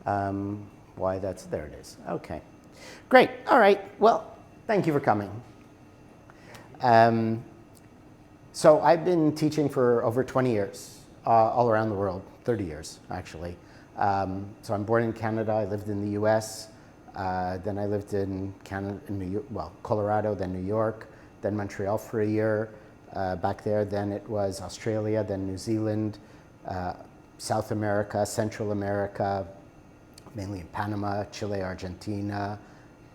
Why that's, there it is. Okay, great. All right, well, thank you for coming. So I've been teaching for over 20 years, all around the world, 30 years actually. So I'm born in Canada, I lived in the US, then I lived in Canada, in New York, well, Colorado, then New York, then Montreal for a year, back there, then it was Australia, then New Zealand, South America, Central America, mainly in Panama, Chile, Argentina,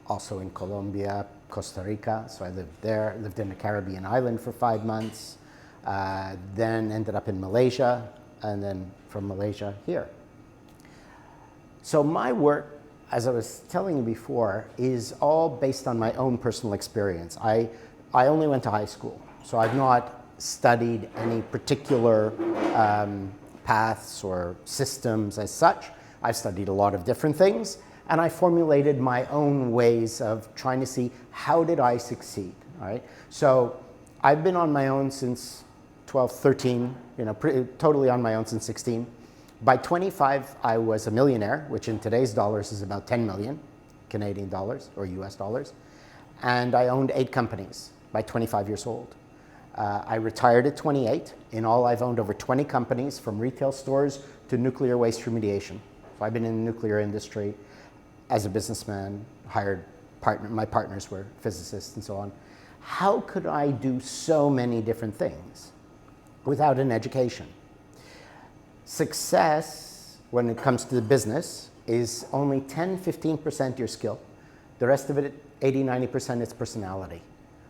also in Colombia, Costa Rica, so I lived there, lived in a Caribbean island for 5 months, then ended up in Malaysia, and then from Malaysia here. So my work, as I was telling you before, is all based on my own personal experience. I only went to high school, so I've not studied any particular paths or systems as such. I've studied a lot of different things, and I formulated my own ways of trying to see how did I succeed, all right? So I've been on my own since 12, 13, totally on my own since 16. By 25, I was a millionaire, which in today's dollars is about 10 million Canadian dollars or US dollars. And I owned 8 companies by 25 years old. I retired at 28. In all, I've owned over 20 companies, from retail stores to nuclear waste remediation. So I've been in the nuclear industry as a businessman, hired my partners were physicists and so on. How could I do so many different things without an education? Success, when it comes to the business, is only 10–15% your skill. The rest of it, 80–90%, is personality.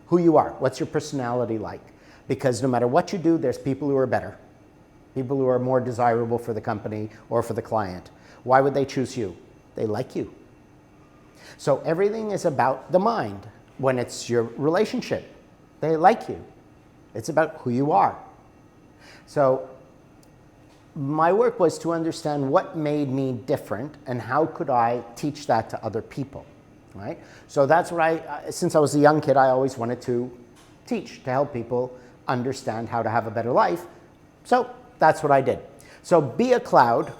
Who you are, what's your personality like? Because no matter what you do, there's people who are better, people who are more desirable for the company or for the client. Why would they choose you? They like you. So everything is about the mind. When it's your relationship, they like you. It's about who you are. So my work was to understand what made me different and how could I teach that to other people, right? So that's what since I was a young kid, I always wanted to teach, to help people understand how to have a better life. So that's what I did. So Be a Cloud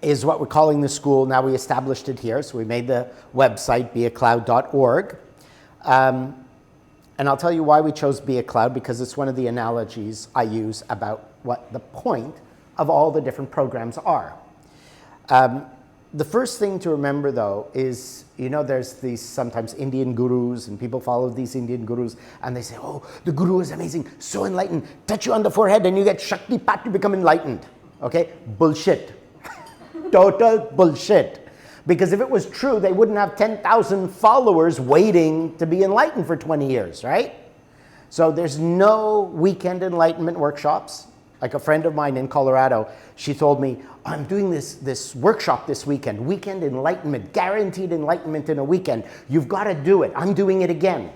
is what we're calling the school. Now we established it here, so we made the website, beacloud.org. And I'll tell you why we chose Be a Cloud, because it's one of the analogies I use about what the point of all the different programs are. The first thing to remember, though, is, there's these sometimes Indian gurus, and people follow these Indian gurus, and they say, oh, the guru is amazing, so enlightened, touch you on the forehead, and you get Shakti Pat, you become enlightened. Okay? Bullshit. Total bullshit. Because if it was true, they wouldn't have 10,000 followers waiting to be enlightened for 20 years, right? So there's no weekend enlightenment workshops. Like a friend of mine in Colorado, she told me, I'm doing this workshop this weekend, weekend enlightenment, guaranteed enlightenment in a weekend. You've got to do it. I'm doing it again.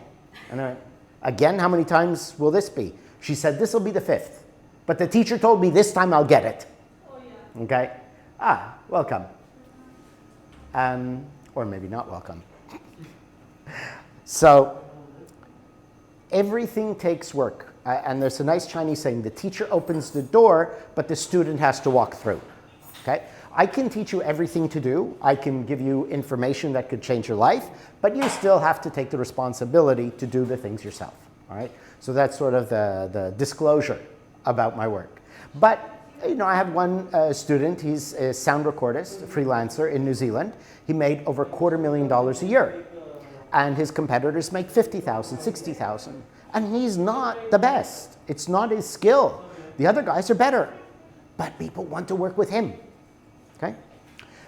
And I, again, how many times will this be? She said, this will be the 5th. But the teacher told me this time I'll get it. Oh, yeah. Okay? Ah, welcome. Or maybe not welcome. So everything takes work. And there's a nice Chinese saying, the teacher opens the door, but the student has to walk through. Okay? I can teach you everything to do. I can give you information that could change your life, but you still have to take the responsibility to do the things yourself. All right? So that's sort of the disclosure about my work. But I have one student, he's a sound recordist, a freelancer in New Zealand. He made over $250,000 a year. And his competitors make $50,000, $60,000. And he's not the best. It's not his skill. The other guys are better. But people want to work with him. Okay?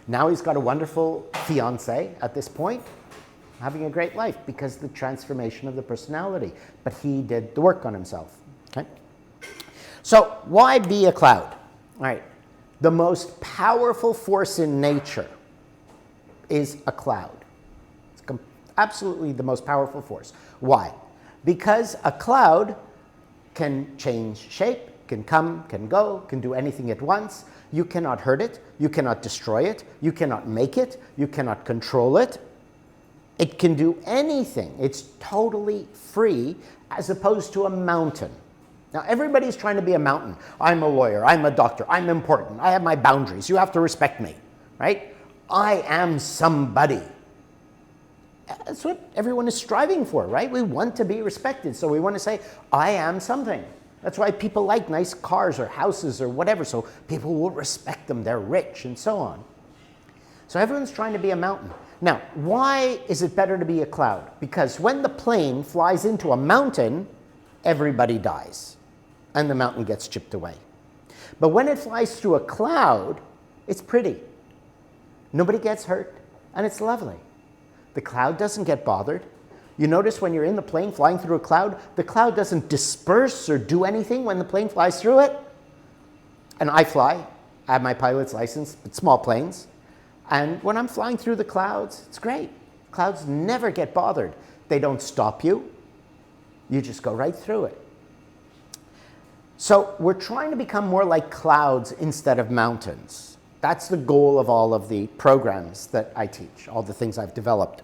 Now he's got a wonderful fiance at this point, having a great life because the transformation of the personality. But he did the work on himself. Okay? So why Be a Cloud? All right. The most powerful force in nature is a cloud. It's absolutely the most powerful force. Why? Because a cloud can change shape, can come, can go, can do anything at once. You cannot hurt it. You cannot destroy it. You cannot make it. You cannot control it. It can do anything. It's totally free, as opposed to a mountain. Now, everybody's trying to be a mountain. I'm a lawyer. I'm a doctor. I'm important. I have my boundaries. You have to respect me, right? I am somebody. That's what everyone is striving for, right? We want to be respected, so we want to say, I am something. That's why people like nice cars or houses or whatever, so people will respect them, they're rich, and so on. So everyone's trying to be a mountain. Now, why is it better to be a cloud? Because when the plane flies into a mountain, everybody dies, and the mountain gets chipped away. But when it flies through a cloud, it's pretty. Nobody gets hurt, and it's lovely. The cloud doesn't get bothered. You notice when you're in the plane flying through a cloud, the cloud doesn't disperse or do anything when the plane flies through it. And I fly. I have my pilot's license, but small planes. And when I'm flying through the clouds, it's great. Clouds never get bothered. They don't stop you. You just go right through it. So we're trying to become more like clouds instead of mountains. That's the goal of all of the programs that I teach, all the things I've developed.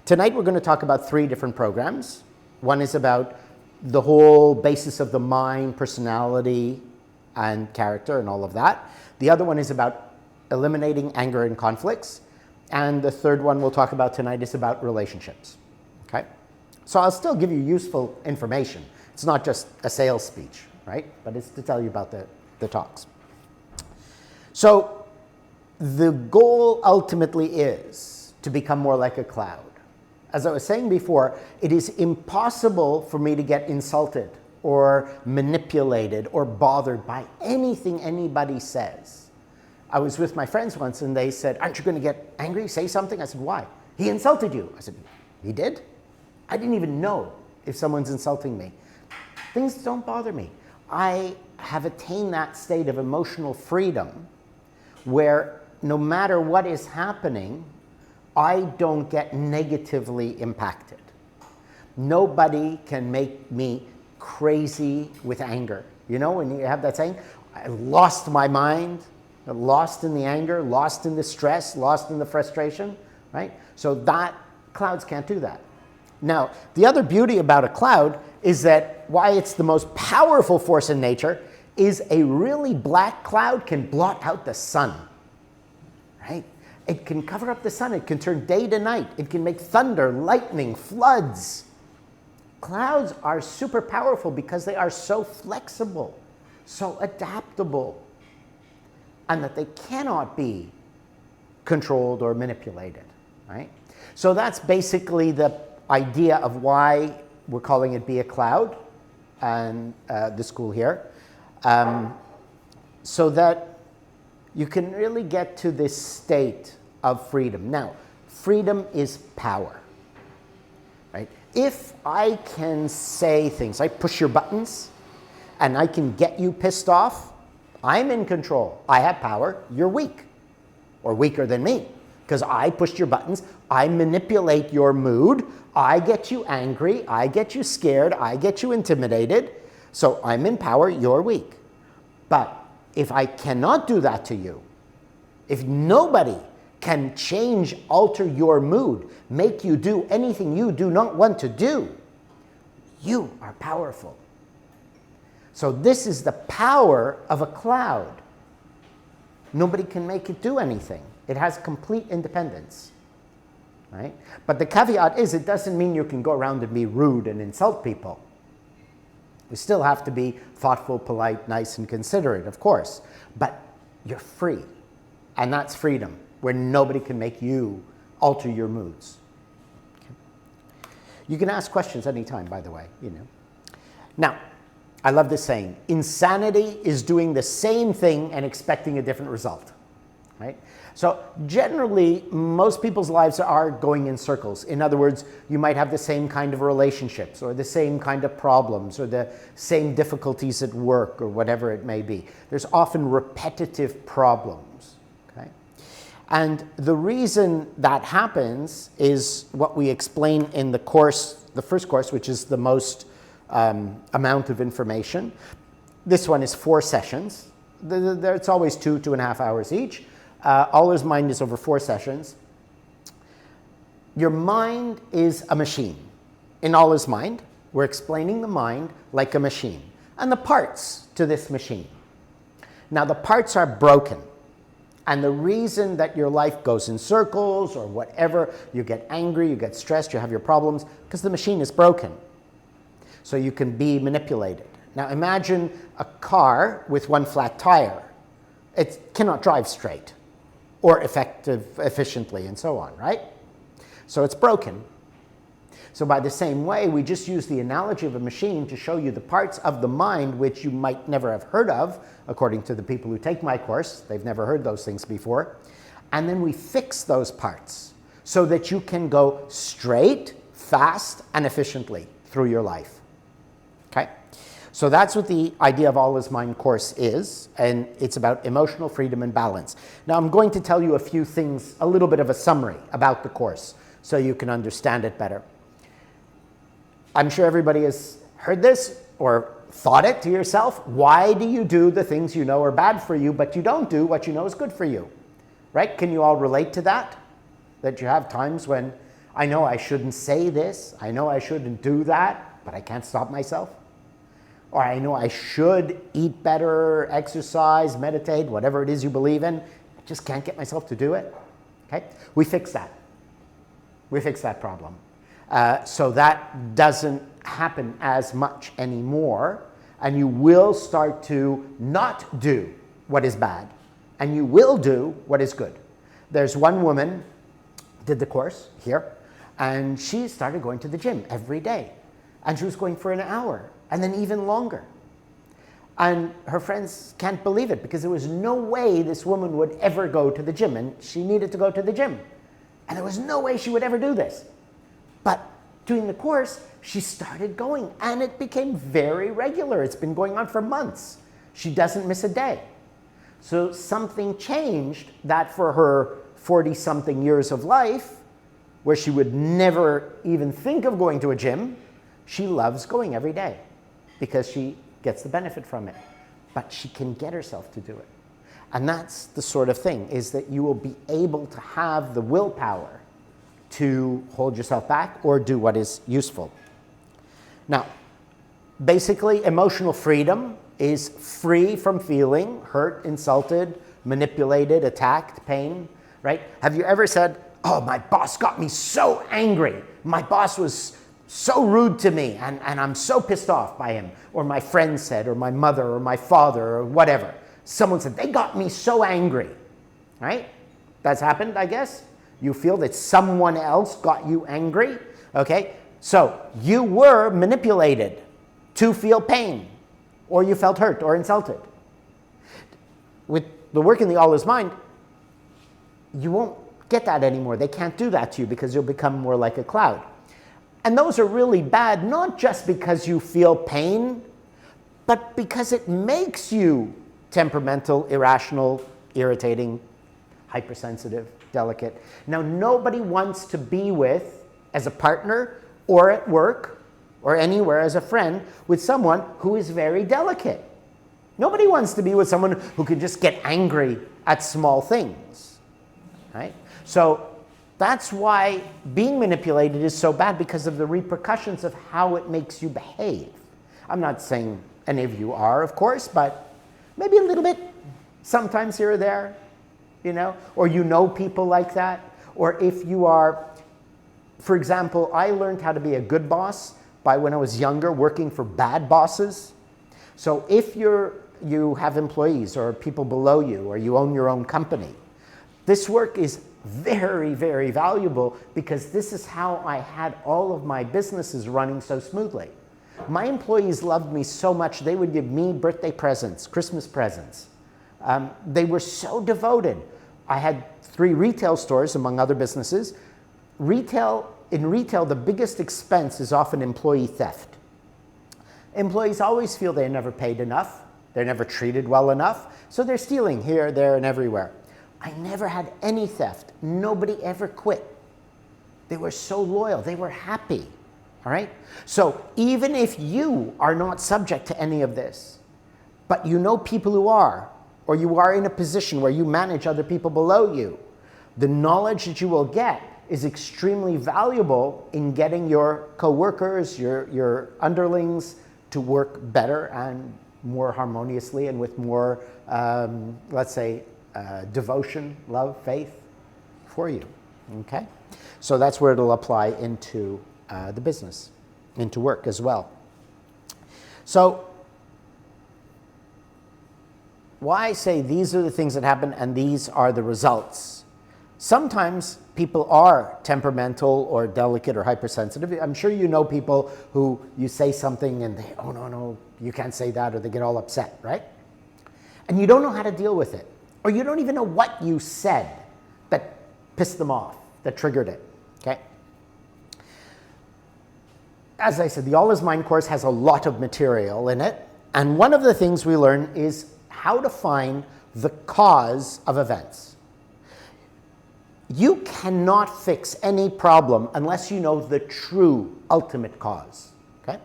Tonight we're going to talk about 3 different programs. One is about the whole basis of the mind, personality, and character, and all of that. The other one is about eliminating anger and conflicts. And the third one we'll talk about tonight is about relationships. Okay? So I'll still give you useful information. It's not just a sales speech, right? But it's to tell you about the talks. So the goal ultimately is to become more like a cloud. As I was saying before, it is impossible for me to get insulted or manipulated or bothered by anything anybody says. I was with my friends once and they said, aren't you going to get angry? Say something. I said, why? He insulted you. I said, he did? I didn't even know if someone's insulting me. Things don't bother me. I have attained that state of emotional freedom where no matter what is happening, I don't get negatively impacted. Nobody can make me crazy with anger. You know, when you have that saying, I lost my mind, lost in the anger, lost in the stress, lost in the frustration, right? So that, clouds can't do that. Now, the other beauty about a cloud is that why it's the most powerful force in nature is a really black cloud can blot out the sun. Right? It can cover up the sun. It can turn day to night. It can make thunder, lightning, floods. Clouds are super powerful because they are so flexible, so adaptable, and that they cannot be controlled or manipulated. Right? So that's basically the idea of why we're calling it Be a Cloud and the school here. So that you can really get to this state of freedom. Now, freedom is power, right? If I can say things, I push your buttons, and I can get you pissed off, I'm in control. I have power, you're weak, or weaker than me, because I pushed your buttons, I manipulate your mood, I get you angry, I get you scared, I get you intimidated, so I'm in power, you're weak. But if I cannot do that to you, if nobody can change, alter your mood, make you do anything you do not want to do, you are powerful. So this is the power of a cloud. Nobody can make it do anything. It has complete independence, right? But the caveat is it doesn't mean you can go around and be rude and insult people. You still have to be thoughtful, polite, nice, and considerate, of course. But you're free. And that's freedom, where nobody can make you alter your moods. Okay. You can ask questions anytime, by the way, you know. Now, I love this saying, insanity is doing the same thing and expecting a different result, right? So generally, most people's lives are going in circles. In other words, you might have the same kind of relationships or the same kind of problems or the same difficulties at work or whatever it may be. There's often repetitive problems, okay? And the reason that happens is what we explain in the course, the first course, which is the most amount of information. This one is 4 sessions. It's always 2.5 hours each. Allah's mind is over 4 sessions. Your mind is a machine. In Allah's mind, we're explaining the mind like a machine and the parts to this machine. Now, the parts are broken And the reason that your life goes in circles or whatever, you get angry, you get stressed, you have your problems, because the machine is broken. So you can be manipulated. Now imagine a car with one flat tire. It cannot drive straight or efficiently and so on, right? So it's broken. So by the same way, we just use the analogy of a machine to show you the parts of the mind which you might never have heard of, according to the people who take my course. They've never heard those things before. And then we fix those parts so that you can go straight, fast, and efficiently through your life. Okay? So that's what the idea of All Is Mind course is, and it's about emotional freedom and balance. Now I'm going to tell you a few things, a little bit of a summary about the course, so you can understand it better. I'm sure everybody has heard this or thought it to yourself. Why do you do the things you know are bad for you, but you don't do what you know is good for you? Right? Can you all relate to that? That you have times when I know I shouldn't say this, I know I shouldn't do that, but I can't stop myself. Or I know I should eat better, exercise, meditate, whatever it is you believe in. I just can't get myself to do it. Okay? We fix that. We fix that problem. So that doesn't happen as much anymore, and you will start to not do what is bad, and you will do what is good. There's one woman did the course here, and she started going to the gym every day, and she was going for an hour, and then even longer. And her friends can't believe it, because there was no way this woman would ever go to the gym, and she needed to go to the gym. And there was no way she would ever do this. But doing the course, she started going, and it became very regular. It's been going on for months. She doesn't miss a day. So something changed that for her 40-something years of life, where she would never even think of going to a gym, she loves going every day because she gets the benefit from it. But she can get herself to do it. And that's the sort of thing, is that you will be able to have the willpower to hold yourself back or do what is useful. Now, basically, emotional freedom is free from feeling hurt, insulted, manipulated, attacked, pain, right? Have you ever said, oh, my boss got me so angry. My boss was so rude to me, and I'm so pissed off by him. Or my friend said, or my mother, or my father, or whatever. Someone said, they got me so angry, right? That's happened, I guess. You feel that someone else got you angry, okay? So you were manipulated to feel pain, or you felt hurt or insulted. With the work in the All Is Mind, you won't get that anymore. They can't do that to you because you'll become more like a cloud. And those are really bad, not just because you feel pain, but because it makes you temperamental, irrational, irritating, hypersensitive, delicate. Now, nobody wants to be with, as a partner or at work or anywhere as a friend, with someone who is very delicate. Nobody wants to be with someone who can just get angry at small things, right? So that's why being manipulated is so bad, because of the repercussions of how it makes you behave. I'm not saying any of you are, of course, but maybe a little bit, sometimes here or there, you know, or you know people like that. Or if you are, for example, I learned how to be a good boss by when I was younger working for bad bosses. So if you have employees or people below you, or you own your own company, this work is very, very valuable, because this is how I had all of my businesses running so smoothly. My employees loved me so much, they would give me birthday presents, Christmas presents. They were so devoted. I had 3 retail stores, among other businesses. In retail, the biggest expense is often employee theft. Employees always feel they're never paid enough, they're never treated well enough, so they're stealing here, there, and everywhere. I never had any theft. Nobody ever quit. They were so loyal. They were happy. All right? So even if you are not subject to any of this, but you know people who are, or you are in a position where you manage other people below you, the knowledge that you will get is extremely valuable in getting your coworkers, your underlings to work better and more harmoniously and with more, let's say, devotion, love, faith for you. Okay? So that's where it'll apply into the business, into work as well. So why I say these are the things that happen and these are the results. Sometimes people are temperamental or delicate or hypersensitive. I'm sure you know people who you say something and they, oh no, you can't say that, or they get all upset, right? And you don't know how to deal with it. Or you don't even know what you said that pissed them off, that triggered it, okay? As I said, the All Is Mind course has a lot of material in it. And one of the things we learn is how to find the cause of events. You cannot fix any problem unless you know the true ultimate cause, okay?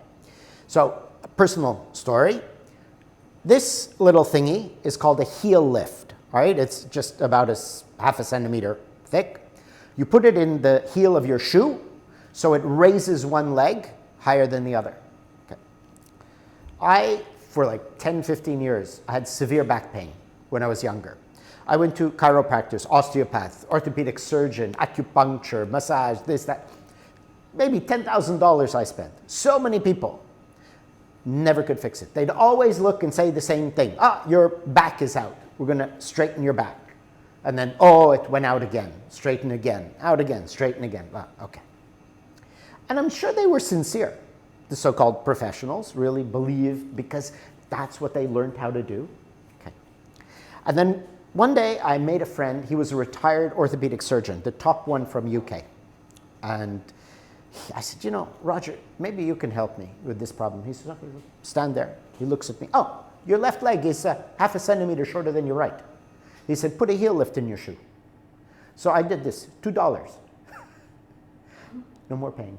So, a personal story. This little thingy is called a heel lift, all right? It's just about half a centimeter thick. You put it in the heel of your shoe, so it raises one leg higher than the other, okay? For like 10, 15 years, I had severe back pain when I was younger. I went to chiropractors, osteopaths, orthopedic surgeon, acupuncture, massage, this, that. Maybe $10,000 I spent. So many people never could fix it. They'd always look and say the same thing. Your back is out. We're going to straighten your back. And then, it went out again. Straighten again. Out again. Straighten again. Okay. And I'm sure they were sincere. The so-called professionals really believe because that's what they learned how to do. Okay. And then one day I made a friend. He was a retired orthopedic surgeon, the top one from UK. And I said, Roger, maybe you can help me with this problem. He says, okay, stand there. He looks at me. Oh, your left leg is half a centimeter shorter than your right. He said, put a heel lift in your shoe. So I did this, $2. No more pain.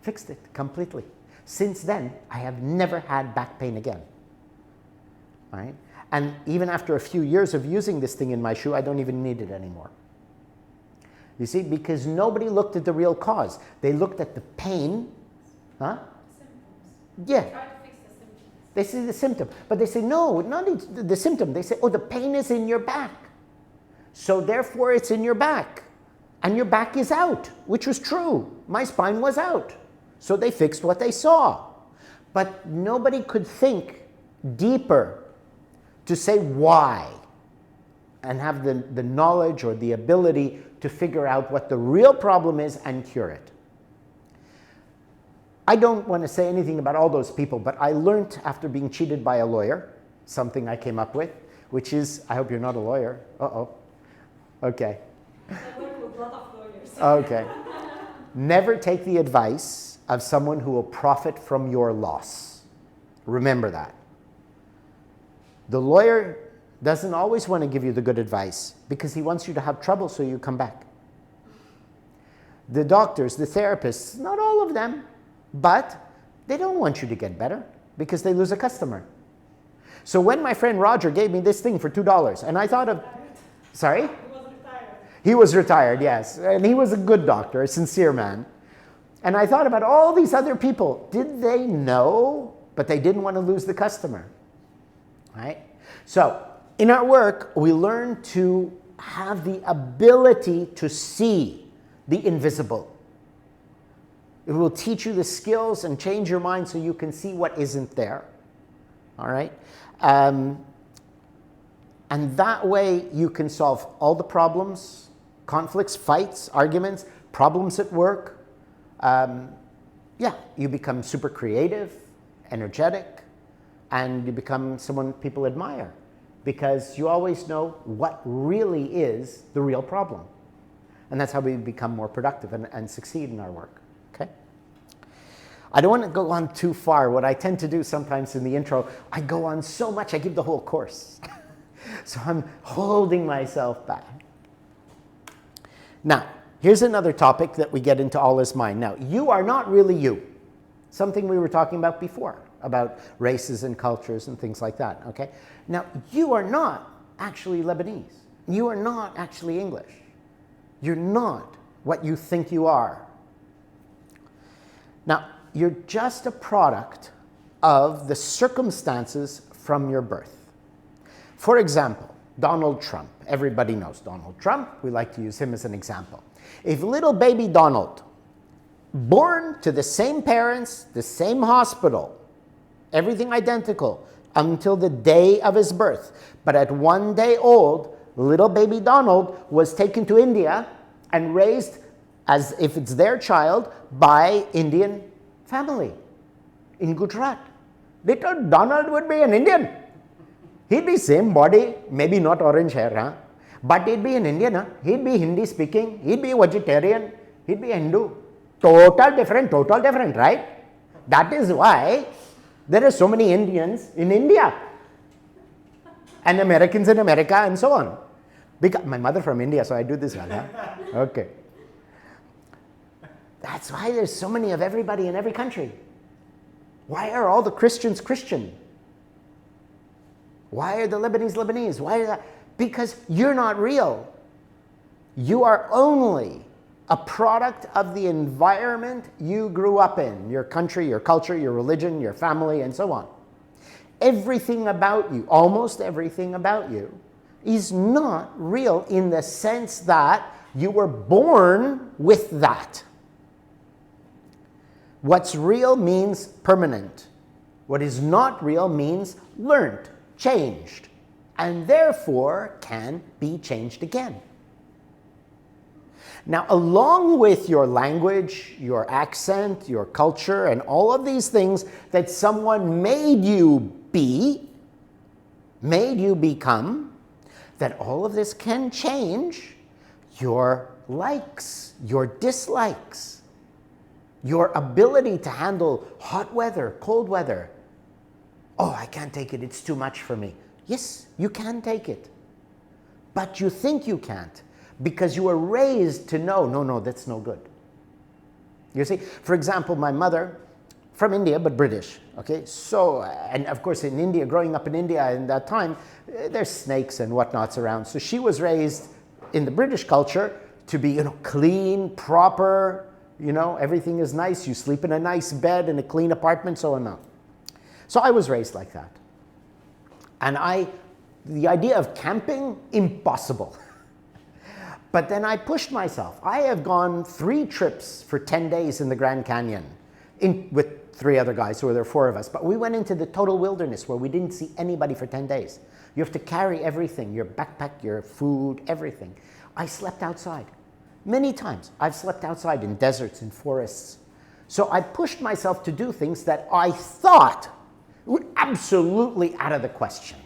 Fixed it completely. Since then, I have never had back pain again. All right? And even after a few years of using this thing in my shoe, I don't even need it anymore. You see, because nobody looked at the real cause. They looked at the pain. Huh? Symptoms. Yeah. Try to fix the symptoms. They see the symptom. But they say, no, not the symptom. They say, the pain is in your back. So therefore, it's in your back. And your back is out, which was true. My spine was out. So they fixed what they saw. But nobody could think deeper to say why and have the knowledge or the ability to figure out what the real problem is and cure it. I don't want to say anything about all those people, but I learned after being cheated by a lawyer, something I came up with, which is, I hope you're not a lawyer. Uh-oh. Okay. I work with a lot of lawyers. Okay. Never take the advice of someone who will profit from your loss. Remember that. The lawyer doesn't always want to give you the good advice because he wants you to have trouble so you come back. The doctors, the therapists, not all of them, but they don't want you to get better because they lose a customer. So when my friend Roger gave me this thing for $2, and I thought of, sorry? He was retired. He was retired, yes. And he was a good doctor, a sincere man. And I thought about all these other people. Did they know? But they didn't want to lose the customer. Right? So in our work, we learn to have the ability to see the invisible. It will teach you the skills and change your mind so you can see what isn't there. All right? And that way you can solve all the problems, conflicts, fights, arguments, problems at work. You become super creative, energetic, and you become someone people admire because you always know what really is the real problem. And that's how we become more productive and succeed in our work. Okay? I don't want to go on too far. What I tend to do sometimes in the intro, I go on so much, I give the whole course. So I'm holding myself back. Now, here's another topic that we get into All Is Mind. Now, you are not really you. Something we were talking about before, about races and cultures and things like that, okay? Now, you are not actually Lebanese. You are not actually English. You're not what you think you are. Now, you're just a product of the circumstances from your birth. For example, Donald Trump. Everybody knows Donald Trump. We like to use him as an example. If little baby Donald, born to the same parents, the same hospital, everything identical until the day of his birth, but at 1 day old, little baby Donald was taken to India and raised as if it's their child by Indian family in Gujarat. Little Donald would be an Indian. He'd be same body, maybe not orange hair, huh? But he'd be an Indian, huh? He'd be Hindi speaking, he'd be vegetarian, he'd be Hindu. Total different, right? That is why there are so many Indians in India and Americans in America and so on. Because my mother from India, so I do this well, huh? Okay. That's why there's so many of everybody in every country. Why are all the Christians Christian? Why are the Lebanese Lebanese? Why are that? Because you're not real. You are only a product of the environment you grew up in, your country, your culture, your religion, your family, and so on. Everything about you, almost everything about you, is not real in the sense that you were born with that. What's real means permanent. What is not real means learned, changed, and therefore can be changed again. Now, along with your language, your accent, your culture, and all of these things that someone made you be, made you become, that all of this can change your likes, your dislikes, your ability to handle hot weather, cold weather. Oh, I can't take it, it's too much for me. Yes, you can take it. But you think you can't because you were raised to know, no, that's no good. You see, for example, my mother, from India, but British, okay? So, and of course in India, growing up in India in that time, there's snakes and whatnots around. So she was raised in the British culture to be, clean, proper, everything is nice. You sleep in a nice bed in a clean apartment, so on. So I was raised like that. And the idea of camping, impossible. But then I pushed myself. I have gone 3 trips for 10 days in the Grand Canyon with 3 other guys, so there were 4 of us. But we went into the total wilderness where we didn't see anybody for 10 days. You have to carry everything, your backpack, your food, everything. I slept outside. Many times I've slept outside in deserts, in forests. So I pushed myself to do things that I thought were absolutely out of the question.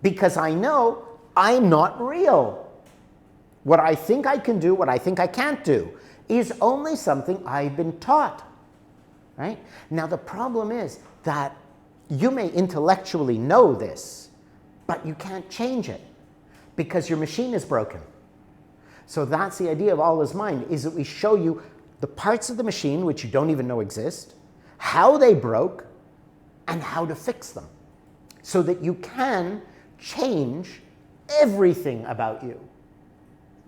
Because I know I'm not real. What I think I can do, what I think I can't do, is only something I've been taught. Right? Now the problem is that you may intellectually know this, but you can't change it because your machine is broken. So that's the idea of all is mind, is that we show you the parts of the machine which you don't even know exist, how they broke, and how to fix them. So that you can change everything about you.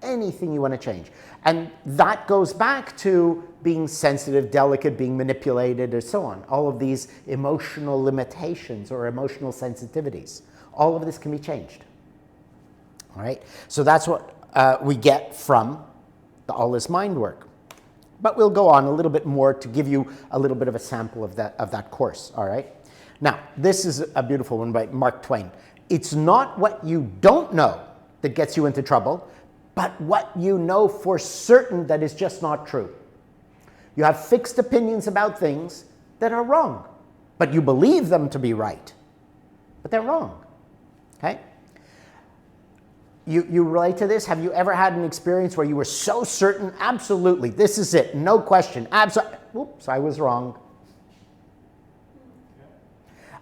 Anything you want to change. And that goes back to being sensitive, delicate, being manipulated, and so on. All of these emotional limitations or emotional sensitivities. All of this can be changed. All right? So that's what we get from the All is Mind work. But we'll go on a little bit more to give you a little bit of a sample of that course. All right? Now, this is a beautiful one by Mark Twain. It's not what you don't know that gets you into trouble, but what you know for certain that is just not true. You have fixed opinions about things that are wrong, but you believe them to be right, but they're wrong. Okay? You relate to this? Have you ever had an experience where you were so certain, absolutely, this is it, no question, oops, I was wrong.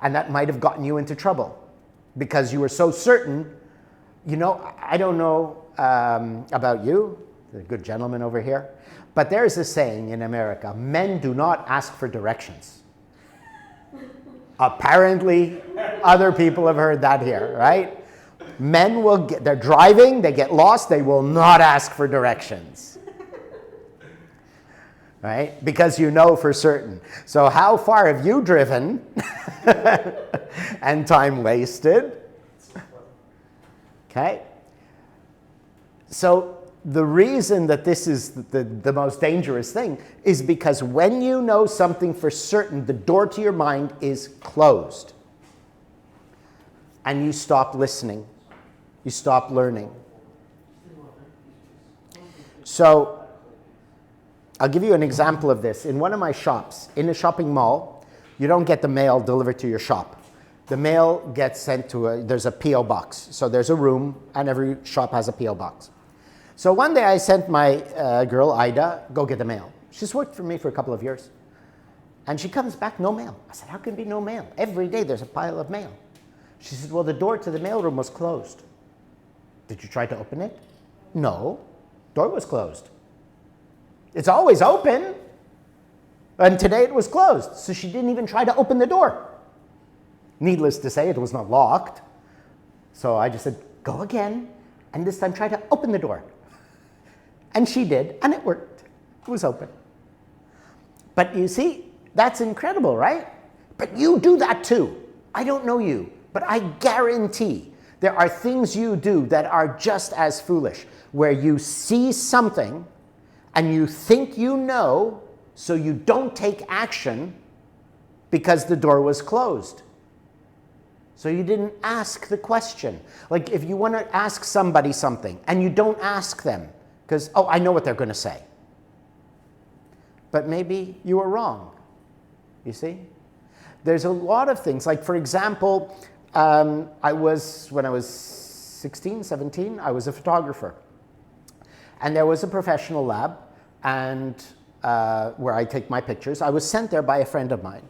And that might have gotten you into trouble because you were so certain. I don't know about you, the good gentleman over here, but there's a saying in America, men do not ask for directions. Apparently, other people have heard that here, right? Men they're driving, they get lost, they will not ask for directions. Right? Because you know for certain. So how far have you driven and time wasted? Okay? So the reason that this is the most dangerous thing is because when you know something for certain, the door to your mind is closed. And you stop listening. You stop learning. So I'll give you an example of this. In one of my shops, in a shopping mall, you don't get the mail delivered to your shop. The mail gets sent to there's a P.O. box. So there's a room, and every shop has a P.O. box. So one day I sent my girl, Ida, go get the mail. She's worked for me for a couple of years. And she comes back, no mail. I said, how can there be no mail? Every day there's a pile of mail. She said, well, the door to the mailroom was closed. Did you try to open it? No, door was closed. It's always open. And today it was closed. So she didn't even try to open the door. Needless to say, it was not locked. So I just said, go again. And this time try to open the door. And she did, and it worked. It was open. But you see, that's incredible, right? But you do that too. I don't know you, but I guarantee there are things you do that are just as foolish, where you see something and you think you know, so you don't take action because the door was closed. So you didn't ask the question. Like if you want to ask somebody something and you don't ask them because, oh, I know what they're going to say. But maybe you were wrong, you see? There's a lot of things. Like, for example, when I was 16, 17, I was a photographer. And there was a professional lab and where I take my pictures. I was sent there by a friend of mine.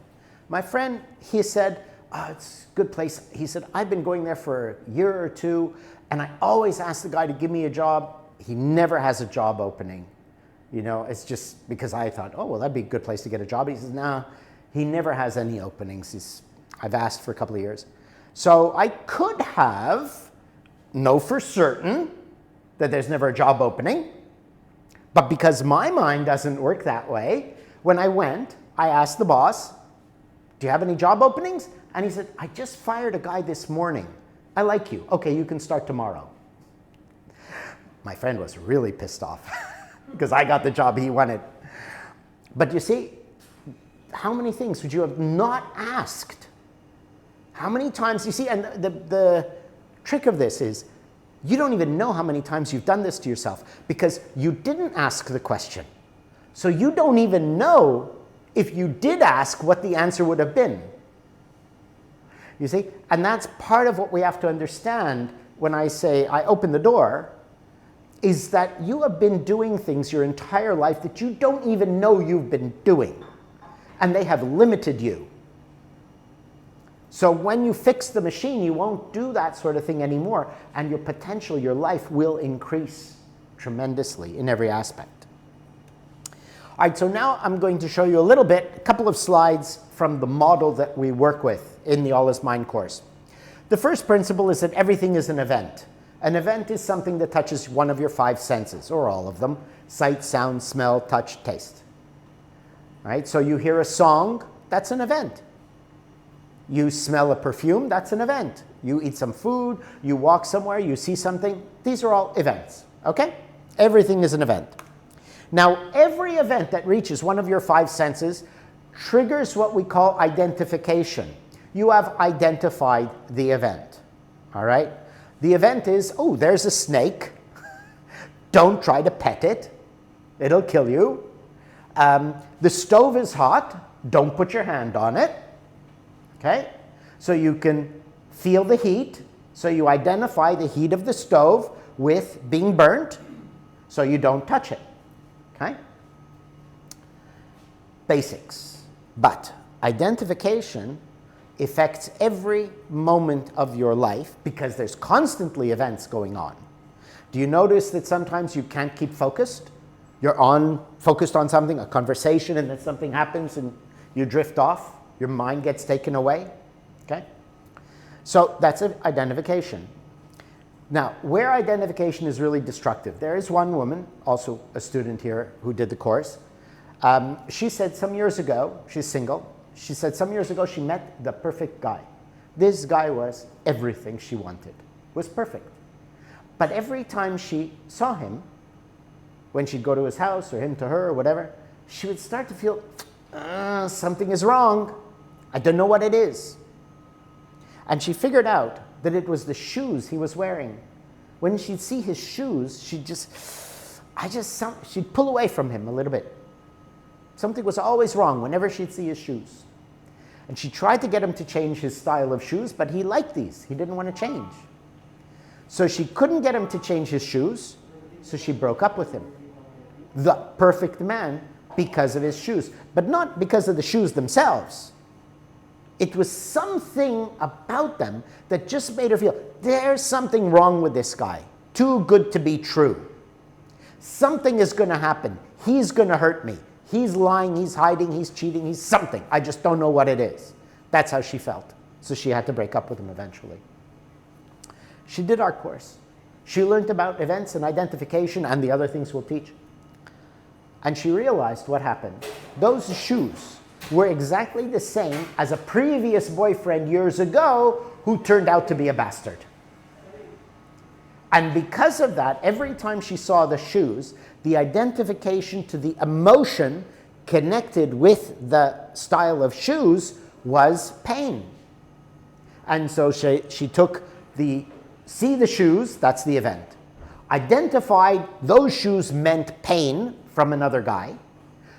My friend, he said, oh, it's a good place. He said, I've been going there for a year or two, and I always ask the guy to give me a job. He never has a job opening. You know, it's just because I thought, oh, well, that'd be a good place to get a job. He says, nah, he never has any openings. I've asked for a couple of years. So I could have know for certain that there's never a job opening. But because my mind doesn't work that way, when I went, I asked the boss, do you have any job openings? And he said, I just fired a guy this morning. I like you. Okay, you can start tomorrow. My friend was really pissed off because I got the job he wanted. But you see, how many things would you have not asked? How many times, you see, and the trick of this is you don't even know how many times you've done this to yourself because you didn't ask the question. So you don't even know if you did ask what the answer would have been. You see, and that's part of what we have to understand when I say I open the door, is that you have been doing things your entire life that you don't even know you've been doing, and they have limited you. So when you fix the machine, you won't do that sort of thing anymore, and your potential, your life will increase tremendously in every aspect. All right, so now I'm going to show you a little bit, a couple of slides from the model that we work with in the All is Mind course. The first principle is that everything is an event. An event is something that touches one of your 5 senses, or all of them: sight, sound, smell, touch, taste. All right, so you hear a song, that's an event. You smell a perfume, that's an event. You eat some food, you walk somewhere, you see something, these are all events, okay? Everything is an event. Now, every event that reaches one of your 5 senses triggers what we call identification. You have identified the event, all right? The event is, oh, there's a snake. Don't try to pet it. It'll kill you. The stove is hot. Don't put your hand on it, okay? So you can feel the heat. So you identify the heat of the stove with being burnt, so you don't touch it, okay? Basics. But identification affects every moment of your life because there's constantly events going on. Do you notice that sometimes you can't keep focused? You're focused on something, a conversation, and then something happens and you drift off. Your mind gets taken away, okay? So that's identification. Now, where identification is really destructive, there is one woman, also a student here, who did the course. She said some years ago, she's single, she said some years ago she met the perfect guy. This guy was everything she wanted, was perfect. But every time she saw him, when she'd go to his house or him to her or whatever, she would start to feel, something is wrong. I don't know what it is. And she figured out that it was the shoes he was wearing. When she'd see his shoes, she'd pull away from him a little bit. Something was always wrong whenever she'd see his shoes. And she tried to get him to change his style of shoes, but he liked these. He didn't want to change. So she couldn't get him to change his shoes, so she broke up with him. The perfect man because of his shoes, but not because of the shoes themselves. It was something about them that just made her feel, there's something wrong with this guy. Too good to be true. Something is going to happen. He's going to hurt me. He's lying, he's hiding, he's cheating, he's something. I just don't know what it is. That's how she felt. So she had to break up with him eventually. She did our course. She learned about events and identification and the other things we'll teach. And she realized what happened. Those shoes were exactly the same as a previous boyfriend years ago who turned out to be a bastard. And because of that, every time she saw the shoes, the identification to the emotion connected with the style of shoes was pain. And so she took see the shoes, that's the event. Identified those shoes meant pain from another guy.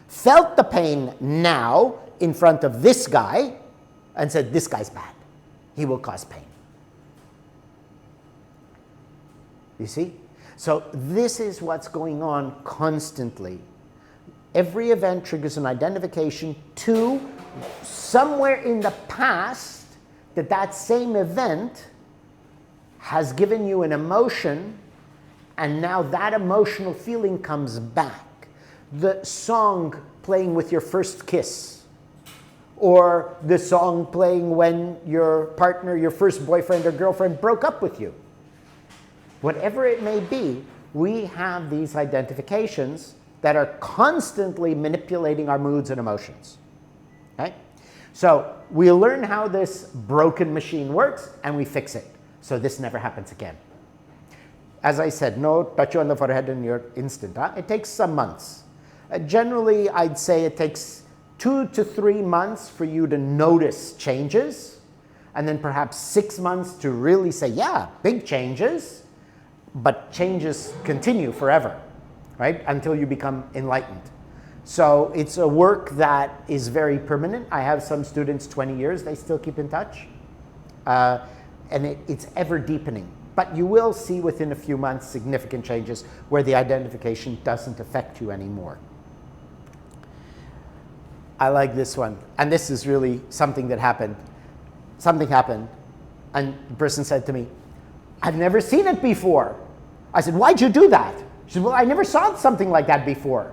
Felt the pain now in front of this guy and said, this guy's bad. He will cause pain. You see? So this is what's going on constantly. Every event triggers an identification to somewhere in the past that same event has given you an emotion, and now that emotional feeling comes back. The song playing with your first kiss, or the song playing when your partner, your first boyfriend or girlfriend broke up with you. Whatever it may be, we have these identifications that are constantly manipulating our moods and emotions. Okay? So we learn how this broken machine works and we fix it. So this never happens again. As I said, no touch you on the forehead in your instant. It takes some months. Generally, I'd say it takes 2 to 3 months for you to notice changes, and then perhaps 6 months to really say, yeah, big changes, but changes continue forever, right? Until you become enlightened. So it's a work that is very permanent. I have some students 20 years, they still keep in touch. And it's ever deepening. But you will see within a few months significant changes where the identification doesn't affect you anymore. I like this one. And this is really something that happened. Something happened, and the person said to me, I've never seen it before. I said, why'd you do that? She said, well, I never saw something like that before.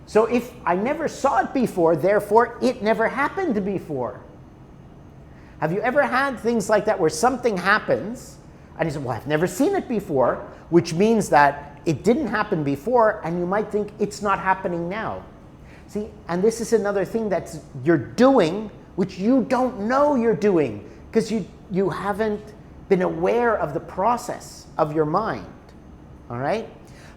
So if I never saw it before, therefore it never happened before. Have you ever had things like that where something happens, and you say, well, I've never seen it before, which means that it didn't happen before, and you might think it's not happening now. See, and this is another thing that you're doing, which you don't know you're doing, because you haven't been aware of the process of your mind, all right?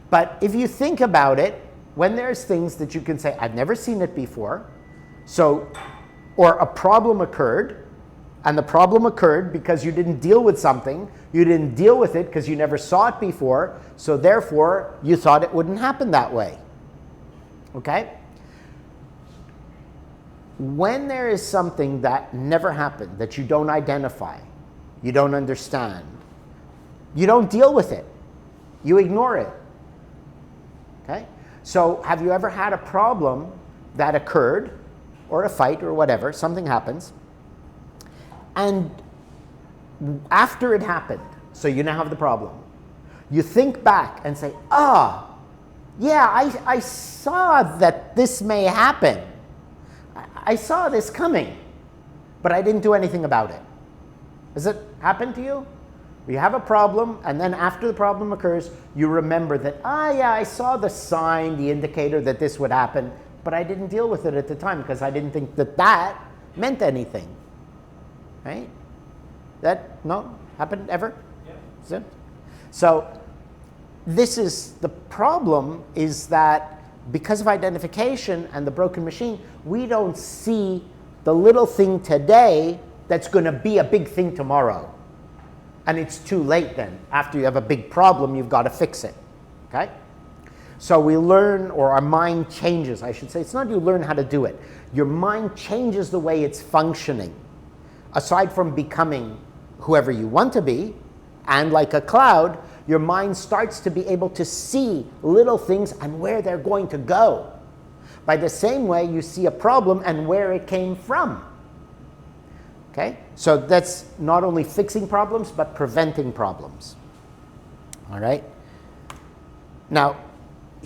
But if you think about it, when there's things that you can say, I've never seen it before, so, or a problem occurred, and the problem occurred because you didn't deal with something. You didn't deal with it because you never saw it before. So therefore, you thought it wouldn't happen that way. Okay? When there is something that never happened, that you don't identify, you don't understand, you don't deal with it. You ignore it. Okay? So have you ever had a problem that occurred, or a fight or whatever, something happens, and after it happened, so you now have the problem, you think back and say, yeah, I saw that this may happen. I saw this coming, but I didn't do anything about it. Has it happened to you? You have a problem, and then after the problem occurs, you remember that, yeah, I saw the sign, the indicator that this would happen, but I didn't deal with it at the time because I didn't think that meant anything. Right? That, no? Happened ever? Yeah. So this is the problem, is that because of identification and the broken machine, we don't see the little thing today that's going to be a big thing tomorrow. And it's too late then. After you have a big problem, you've got to fix it. Okay? So we learn, or our mind changes, I should say. It's not you learn how to do it. Your mind changes the way it's functioning. Aside from becoming whoever you want to be, and like a cloud, your mind starts to be able to see little things and where they're going to go. By the same way, you see a problem and where it came from. Okay? So that's not only fixing problems, but preventing problems. All right? Now,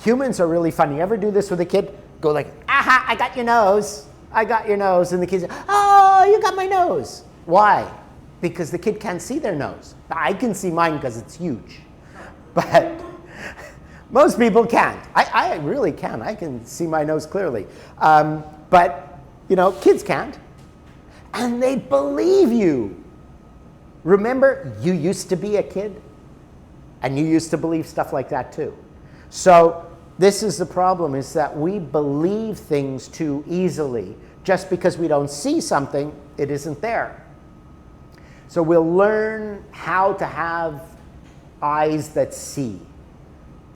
humans are really funny. You ever do this with a kid? Go like, aha, I got your nose. I got your nose. And the kid says, oh, you got my nose. Why? Because the kid can't see their nose. I can see mine because it's huge. But most people can't. I really can. I can see my nose clearly. But, you know, kids can't. And they believe you. Remember, you used to be a kid, and you used to believe stuff like that too. So this is the problem, is that we believe things too easily. Just because we don't see something, it isn't there. So we'll learn how to have eyes that see,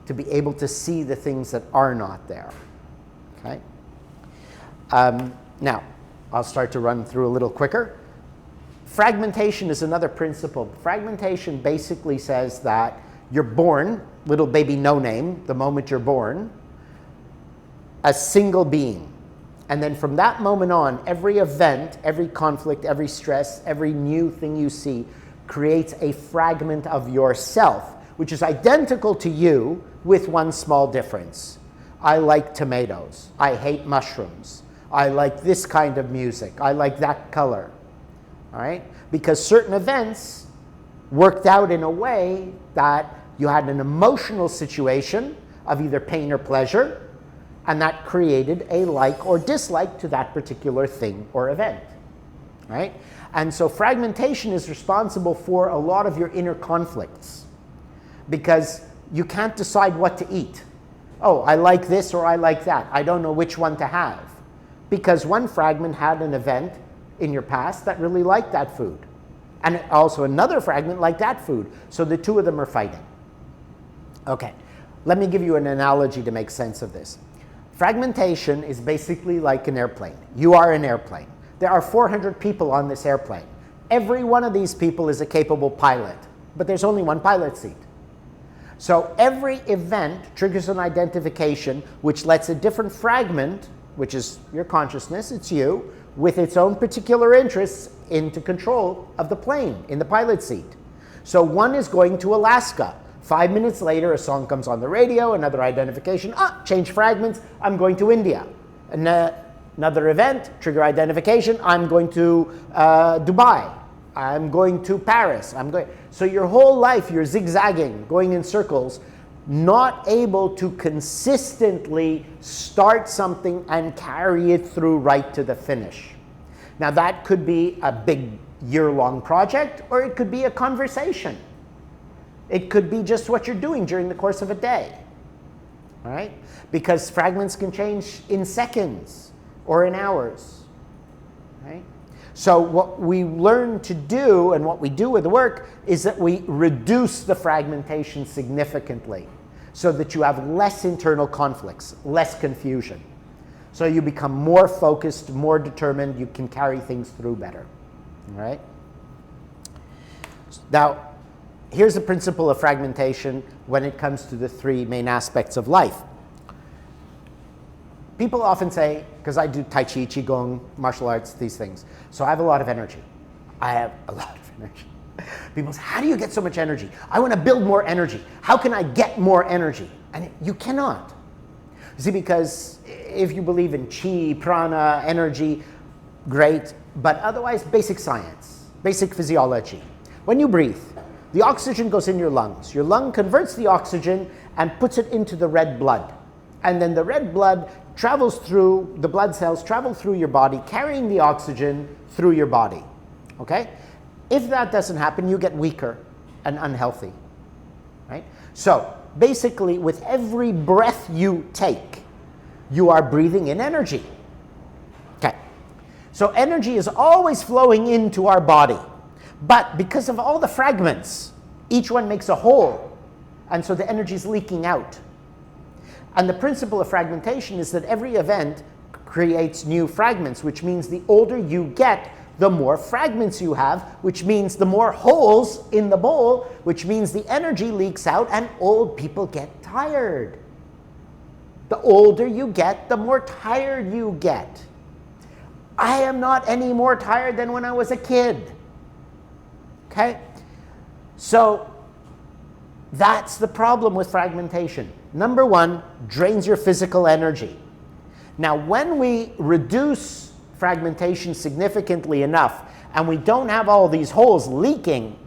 to be able to see the things that are not there. Okay? Now, I'll start to run through a little quicker. Fragmentation is another principle. Fragmentation basically says that you're born, little baby no name, the moment you're born, a single being. And then from that moment on, every event, every conflict, every stress, every new thing you see creates a fragment of yourself, which is identical to you with one small difference. I like tomatoes. I hate mushrooms. I like this kind of music. I like that color. All right? Because certain events worked out in a way that you had an emotional situation of either pain or pleasure, and that created a like or dislike to that particular thing or event. Right? And so fragmentation is responsible for a lot of your inner conflicts, because you can't decide what to eat. Oh, I like this or I like that. I don't know which one to have. Because one fragment had an event in your past that really liked that food. And also another fragment liked that food. So the two of them are fighting. Okay, let me give you an analogy to make sense of this. Fragmentation is basically like an airplane. You are an airplane. There are 400 people on this airplane. Every one of these people is a capable pilot, but there's only one pilot seat. So every event triggers an identification which lets a different fragment, which is your consciousness, it's you, with its own particular interests into control of the plane, in the pilot seat. So one is going to Alaska. 5 minutes later, a song comes on the radio, another identification, change fragments, I'm going to India. Another event, trigger identification, I'm going to Dubai. I'm going to Paris. So your whole life you're zigzagging, going in circles, not able to consistently start something and carry it through right to the finish. Now that could be a big year-long project, or it could be a conversation. It could be just what you're doing during the course of a day. All right? Because fragments can change in seconds or in hours. Right? So what we learn to do, and what we do with the work, is that we reduce the fragmentation significantly so that you have less internal conflicts, less confusion. So you become more focused, more determined, you can carry things through better. All right? Now, here's the principle of fragmentation when it comes to the three main aspects of life. People often say, because I do Tai Chi, Qigong, martial arts, these things, so I have a lot of energy. I have a lot of energy. People say, how do you get so much energy? I want to build more energy. How can I get more energy? And you cannot. You see, because if you believe in Qi, prana, energy, great, but otherwise basic science, basic physiology. When you breathe, the oxygen goes in your lungs. Your lung converts the oxygen and puts it into the red blood. And then the red blood travels through, the blood cells travel through your body, carrying the oxygen through your body. Okay? If that doesn't happen, you get weaker and unhealthy. Right? So, basically with every breath you take, you are breathing in energy. Okay. So energy is always flowing into our body. But because of all the fragments, each one makes a whole. And so the energy is leaking out. And the principle of fragmentation is that every event creates new fragments, which means the older you get, the more fragments you have, which means the more holes in the bowl, which means the energy leaks out and old people get tired. The older you get, the more tired you get. I am not any more tired than when I was a kid. Okay? So that's the problem with fragmentation. Number one, drains your physical energy. Now, when we reduce fragmentation significantly enough and we don't have all these holes leaking,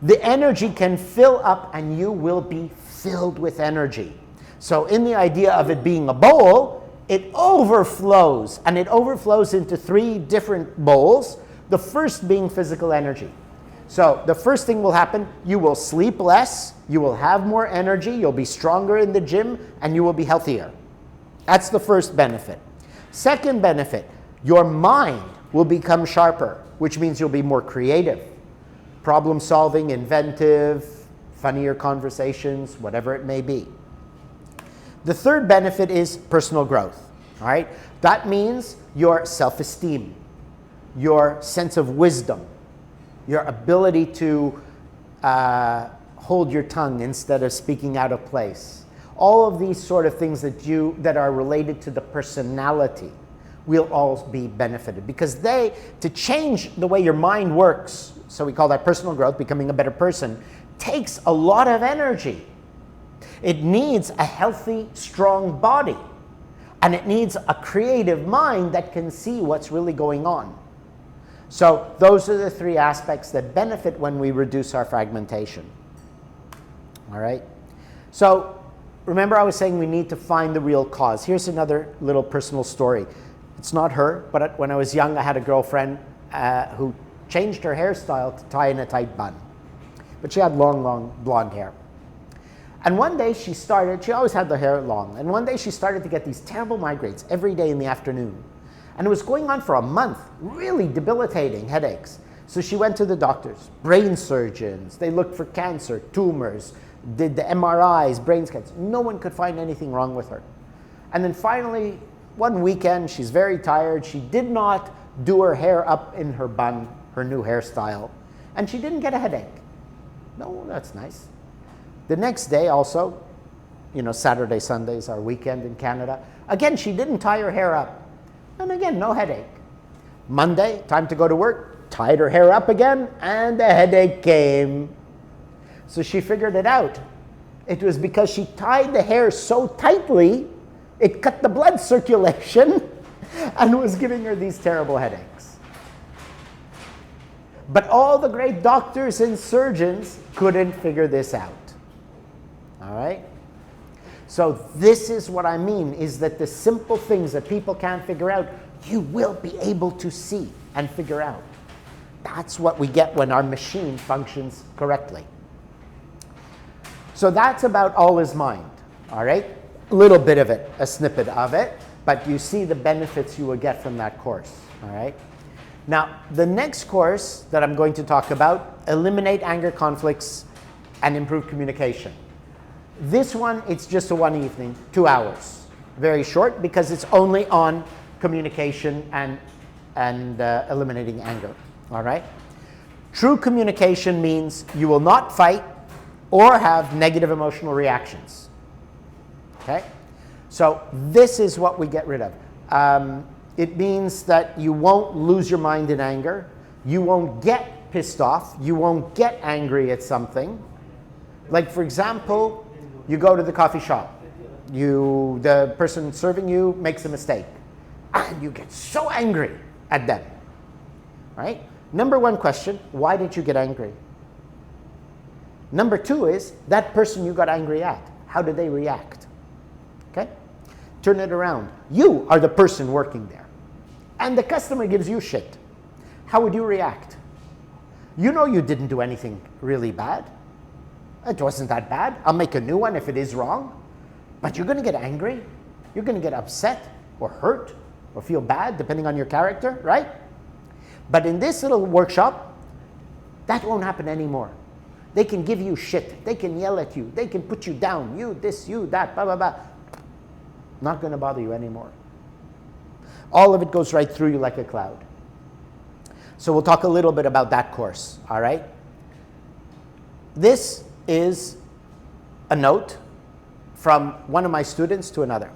the energy can fill up and you will be filled with energy. So in the idea of it being a bowl, it overflows, and it overflows into 3 different bowls, the first being physical energy. So the first thing will happen, you will sleep less, you will have more energy, you'll be stronger in the gym, and you will be healthier. That's the first benefit. Second benefit, your mind will become sharper, which means you'll be more creative, problem solving, inventive, funnier conversations, whatever it may be. The third benefit is personal growth. All right? That means your self-esteem, your sense of wisdom, your ability to hold your tongue instead of speaking out of place. All of these sort of things that are related to the personality will all be benefited, because to change the way your mind works, so we call that personal growth, becoming a better person, takes a lot of energy. It needs a healthy, strong body, and it needs a creative mind that can see what's really going on. So those are the 3 aspects that benefit when we reduce our fragmentation. All right? So remember I was saying we need to find the real cause. Here's another little personal story. It's not her, but when I was young, I had a girlfriend who changed her hairstyle to tie in a tight bun. But she had long, long blonde hair. And one day she always had the hair long, and one day she started to get these terrible migraines every day in the afternoon. And it was going on for a month, really debilitating headaches. So she went to the doctors, brain surgeons. They looked for cancer, tumors, did the MRIs, brain scans. No one could find anything wrong with her. And then finally, one weekend, she's very tired. She did not do her hair up in her bun, her new hairstyle, and she didn't get a headache. No, that's nice. The next day also, Saturday, Sunday is our weekend in Canada. Again, she didn't tie her hair up. And again, no headache. Monday, time to go to work, tied her hair up again, and the headache came. So she figured it out. It was because she tied the hair so tightly, it cut the blood circulation and was giving her these terrible headaches. But all the great doctors and surgeons couldn't figure this out. All right? So this is what I mean, is that the simple things that people can't figure out, you will be able to see and figure out. That's what we get when our machine functions correctly. So that's about all is mind, all right? A little bit of it, a snippet of it, but you see the benefits you will get from that course, all right? Now, the next course that I'm going to talk about, eliminate anger conflicts and improve communication. This one, it's just a one evening, 2 hours. Very short, because it's only on communication and eliminating anger, all right? True communication means you will not fight or have negative emotional reactions, okay? So this is what we get rid of. It means that you won't lose your mind in anger. You won't get pissed off. You won't get angry at something. Like, for example, you go to the coffee shop. The person serving you makes a mistake. And you get so angry at them, right? Number one question, why did you get angry? Number two is, that person you got angry at, how did they react? Okay? Turn it around. You are the person working there. And the customer gives you shit. How would you react? You know you didn't do anything really bad. It wasn't that bad. I'll make a new one if it is wrong. But you're going to get angry. You're going to get upset or hurt or feel bad, depending on your character, right? But in this little workshop, that won't happen anymore. They can give you shit. They can yell at you. They can put you down. You this, you that, blah, blah, blah. Not going to bother you anymore. All of it goes right through you like a cloud. So we'll talk a little bit about that course, all right? This is a note from one of my students to another.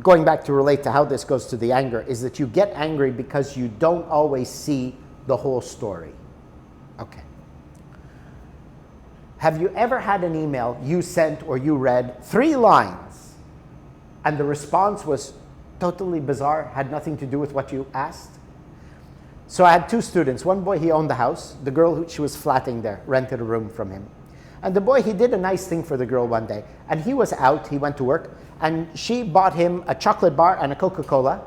Going back to relate to how this goes to the anger, is that you get angry because you don't always see the whole story. Okay. Have you ever had an email you sent or you read 3 lines and the response was totally bizarre, had nothing to do with what you asked? So I had 2 students. One boy, he owned the house. The girl, she was flatting there, rented a room from him. And the boy, he did a nice thing for the girl one day. And he was out, he went to work, and she bought him a chocolate bar and a Coca-Cola.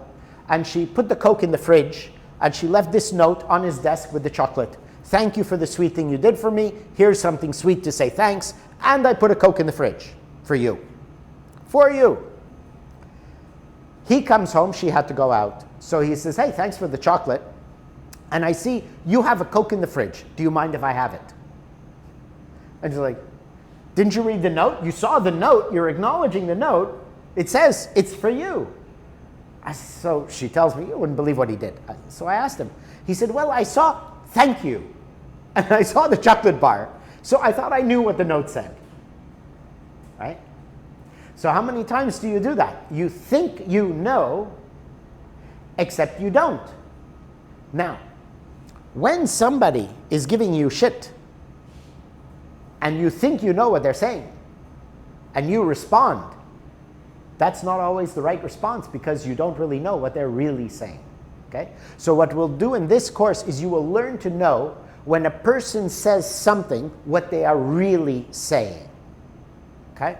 And she put the Coke in the fridge, and she left this note on his desk with the chocolate. Thank you for the sweet thing you did for me. Here's something sweet to say thanks. And I put a Coke in the fridge for you. For you. He comes home, she had to go out. So he says, hey, thanks for the chocolate. And I see you have a Coke in the fridge. Do you mind if I have it? And she's like, didn't you read the note? You saw the note. You're acknowledging the note. It says it's for you. So she tells me, you wouldn't believe what he did. So I asked him. He said, well, I saw thank you. And I saw the chocolate bar. So I thought I knew what the note said. Right? So how many times do you do that? You think you know, except you don't. Now, when somebody is giving you shit, and you think you know what they're saying, and you respond, that's not always the right response because you don't really know what they're really saying. Okay? So what we'll do in this course is you will learn to know when a person says something, what they are really saying. Okay?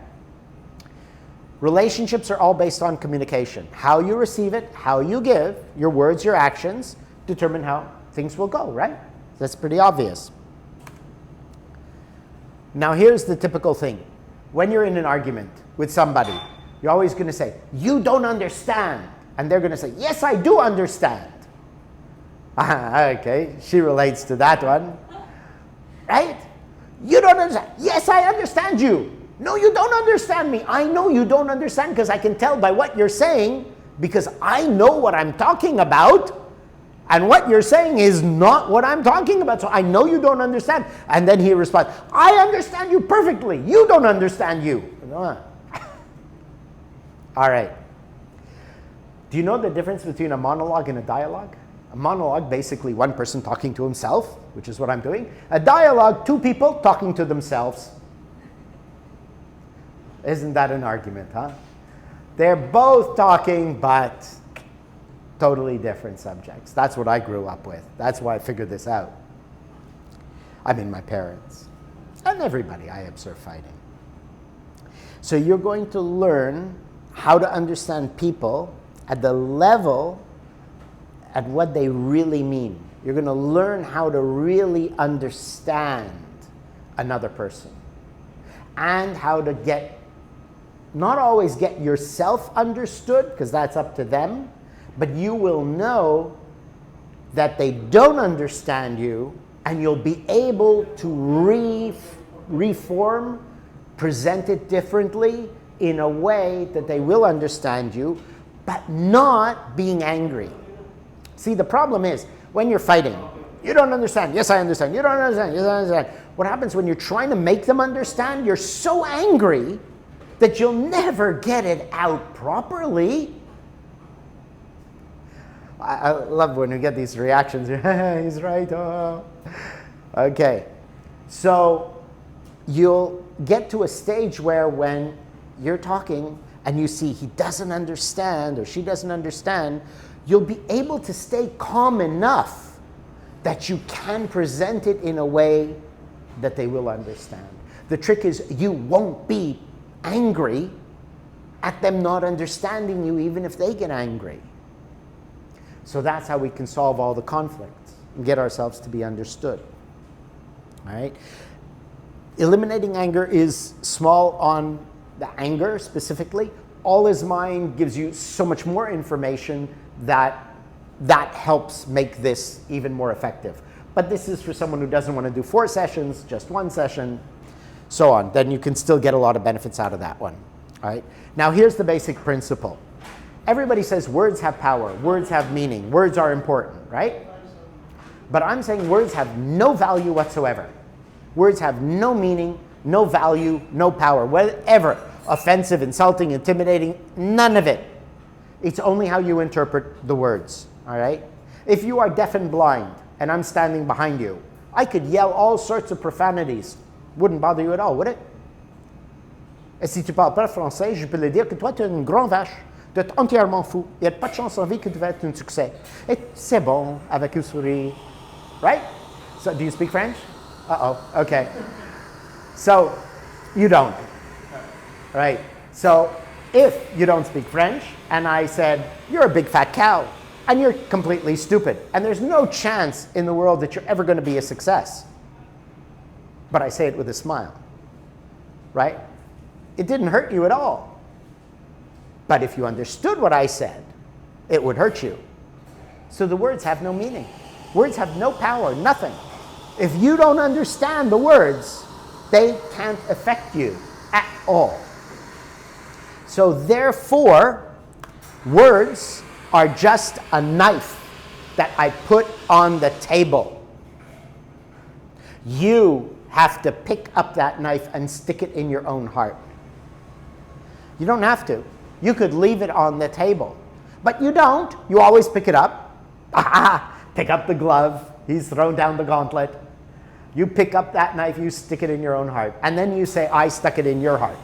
Relationships are all based on communication. How you receive it, how you give, your words, your actions, determine how things will go, right? That's pretty obvious. Now here's the typical thing. When you're in an argument with somebody, you're always going to say, you don't understand. And they're going to say, yes, I do understand. Okay, she relates to that one. Right? You don't understand. Yes, I understand you. No, you don't understand me. I know you don't understand because I can tell by what you're saying because I know what I'm talking about. And what you're saying is not what I'm talking about. So I know you don't understand. And then he responds, I understand you perfectly. You don't understand you. All right. Do you know the difference between a monologue and a dialogue? A monologue, basically one person talking to himself, which is what I'm doing. A dialogue, 2 people talking to themselves. Isn't that an argument, huh? They're both talking, but totally different subjects. That's what I grew up with. That's why I figured this out. I mean, my parents. And everybody I observe fighting. So you're going to learn how to understand people at the level at what they really mean. You're going to learn how to really understand another person. And how to not always get yourself understood, because that's up to them, but you will know that they don't understand you, and you'll be able to reform, present it differently in a way that they will understand you, but not being angry. See, the problem is, when you're fighting, you don't understand. Yes, I understand. You don't understand. Yes, I understand. What happens when you're trying to make them understand? You're so angry that you'll never get it out properly. I love when we get these reactions. He's right. Oh. Okay. So you'll get to a stage where when you're talking and you see he doesn't understand or she doesn't understand, you'll be able to stay calm enough that you can present it in a way that they will understand. The trick is you won't be angry at them not understanding you even if they get angry. So that's how we can solve all the conflicts and get ourselves to be understood. All right? Eliminating anger is small on the anger specifically. All is mind gives you so much more information that helps make this even more effective. But this is for someone who doesn't want to do 4 sessions, just 1 session, so on. Then you can still get a lot of benefits out of that one. All right? Now here's the basic principle. Everybody says words have power, words have meaning, words are important, right? But I'm saying words have no value whatsoever. Words have no meaning, no value, no power, whatever. Offensive, insulting, intimidating, none of it. It's only how you interpret the words, all right? If you are deaf and blind and I'm standing behind you, I could yell all sorts of profanities. Wouldn't bother you at all, would it? Et si tu parles pas français, je peux le dire que toi, tu es une grande vache. Tu es entièrement fou. Il n'y a pas de chance en vie que tu vas être un succès. Et c'est bon avec un sourire. Right? So, do you speak French? Uh-oh, okay. So, you don't. Right? So, if you don't speak French, and I said, you're a big fat cow, and you're completely stupid, and there's no chance in the world that you're ever going to be a success. But I say it with a smile. Right? It didn't hurt you at all. But if you understood what I said, it would hurt you. So the words have no meaning. Words have no power, nothing. If you don't understand the words, they can't affect you at all. So therefore, words are just a knife that I put on the table. You have to pick up that knife and stick it in your own heart. You don't have to. You could leave it on the table. But you don't. You always pick it up. Pick up the glove. He's thrown down the gauntlet. You pick up that knife, you stick it in your own heart. And then you say, I stuck it in your heart.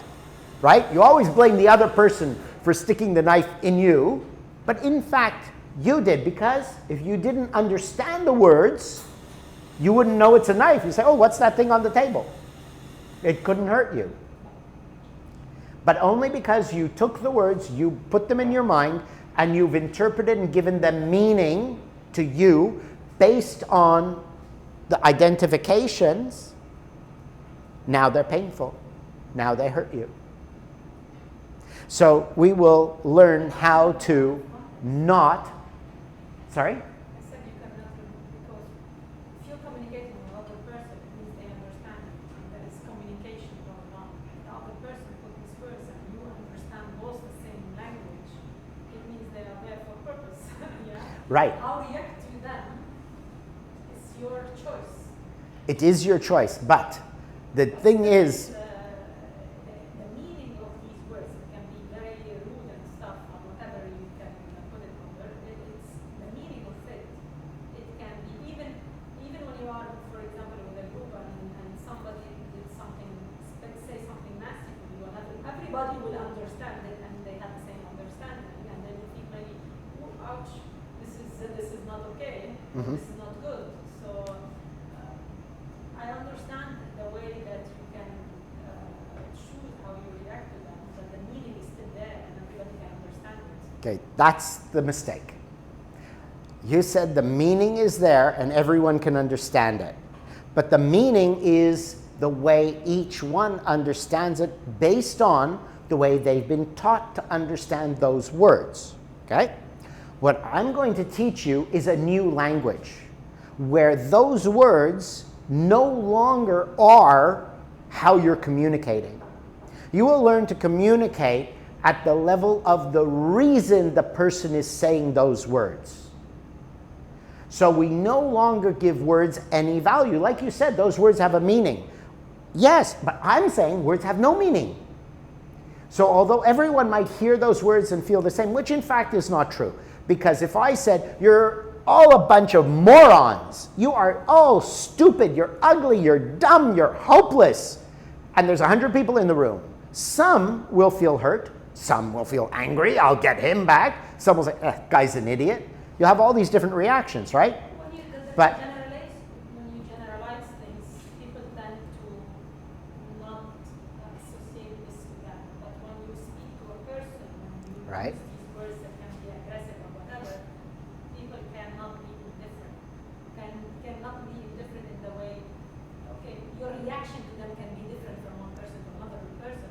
Right? You always blame the other person for sticking the knife in you. But in fact, you did. Because if you didn't understand the words, you wouldn't know it's a knife. You say, oh, what's that thing on the table? It couldn't hurt you. But only because you took the words, you put them in your mind, and you've interpreted and given them meaning to you based on the identifications, now they're painful. Now they hurt you. So we will learn how to not, sorry? I said you cannot, because if you're communicating with another person, it means they understand it, and there is communication going on. The other person put these words and you understand both the same language. It means they are there for purpose. Yeah? Right. How react to them is your choice. It is your choice, but the thing is, The meaning of these words, it can be very rude and stuff, or whatever you can put it under. It's the meaning of it. It can be even when you are, for example, with a group and somebody did something, say something nasty to you, everybody will understand it and they have the same understanding, and then you think maybe, oh, ouch, this is not okay, this is not good. So I understand the way that you can choose how you react to them, but the meaning is still there and everybody can understand it. okay, that's the mistake. You said the meaning is there and everyone can understand it. But the meaning is the way each one understands it based on the way they've been taught to understand those words. Okay? What I'm going to teach you is a new language where those words no longer are how you're communicating. You will learn to communicate at the level of the reason the person is saying those words. So we no longer give words any value. Like you said, those words have a meaning. Yes, but I'm saying words have no meaning. So although everyone might hear those words and feel the same, which in fact is not true, because if I said, you're all a bunch of morons, you are all stupid, you're ugly, you're dumb, you're hopeless, and there's 100 people in the room, some will feel hurt, some will feel angry, I'll get him back, some will say, guy's an idiot. You'll have all these different reactions, right? But When you generalize things, people tend to not associate this with them. But when you speak to a person, when you Right. use these words that can be aggressive or whatever, people cannot be indifferent. Cannot be indifferent in the way, okay,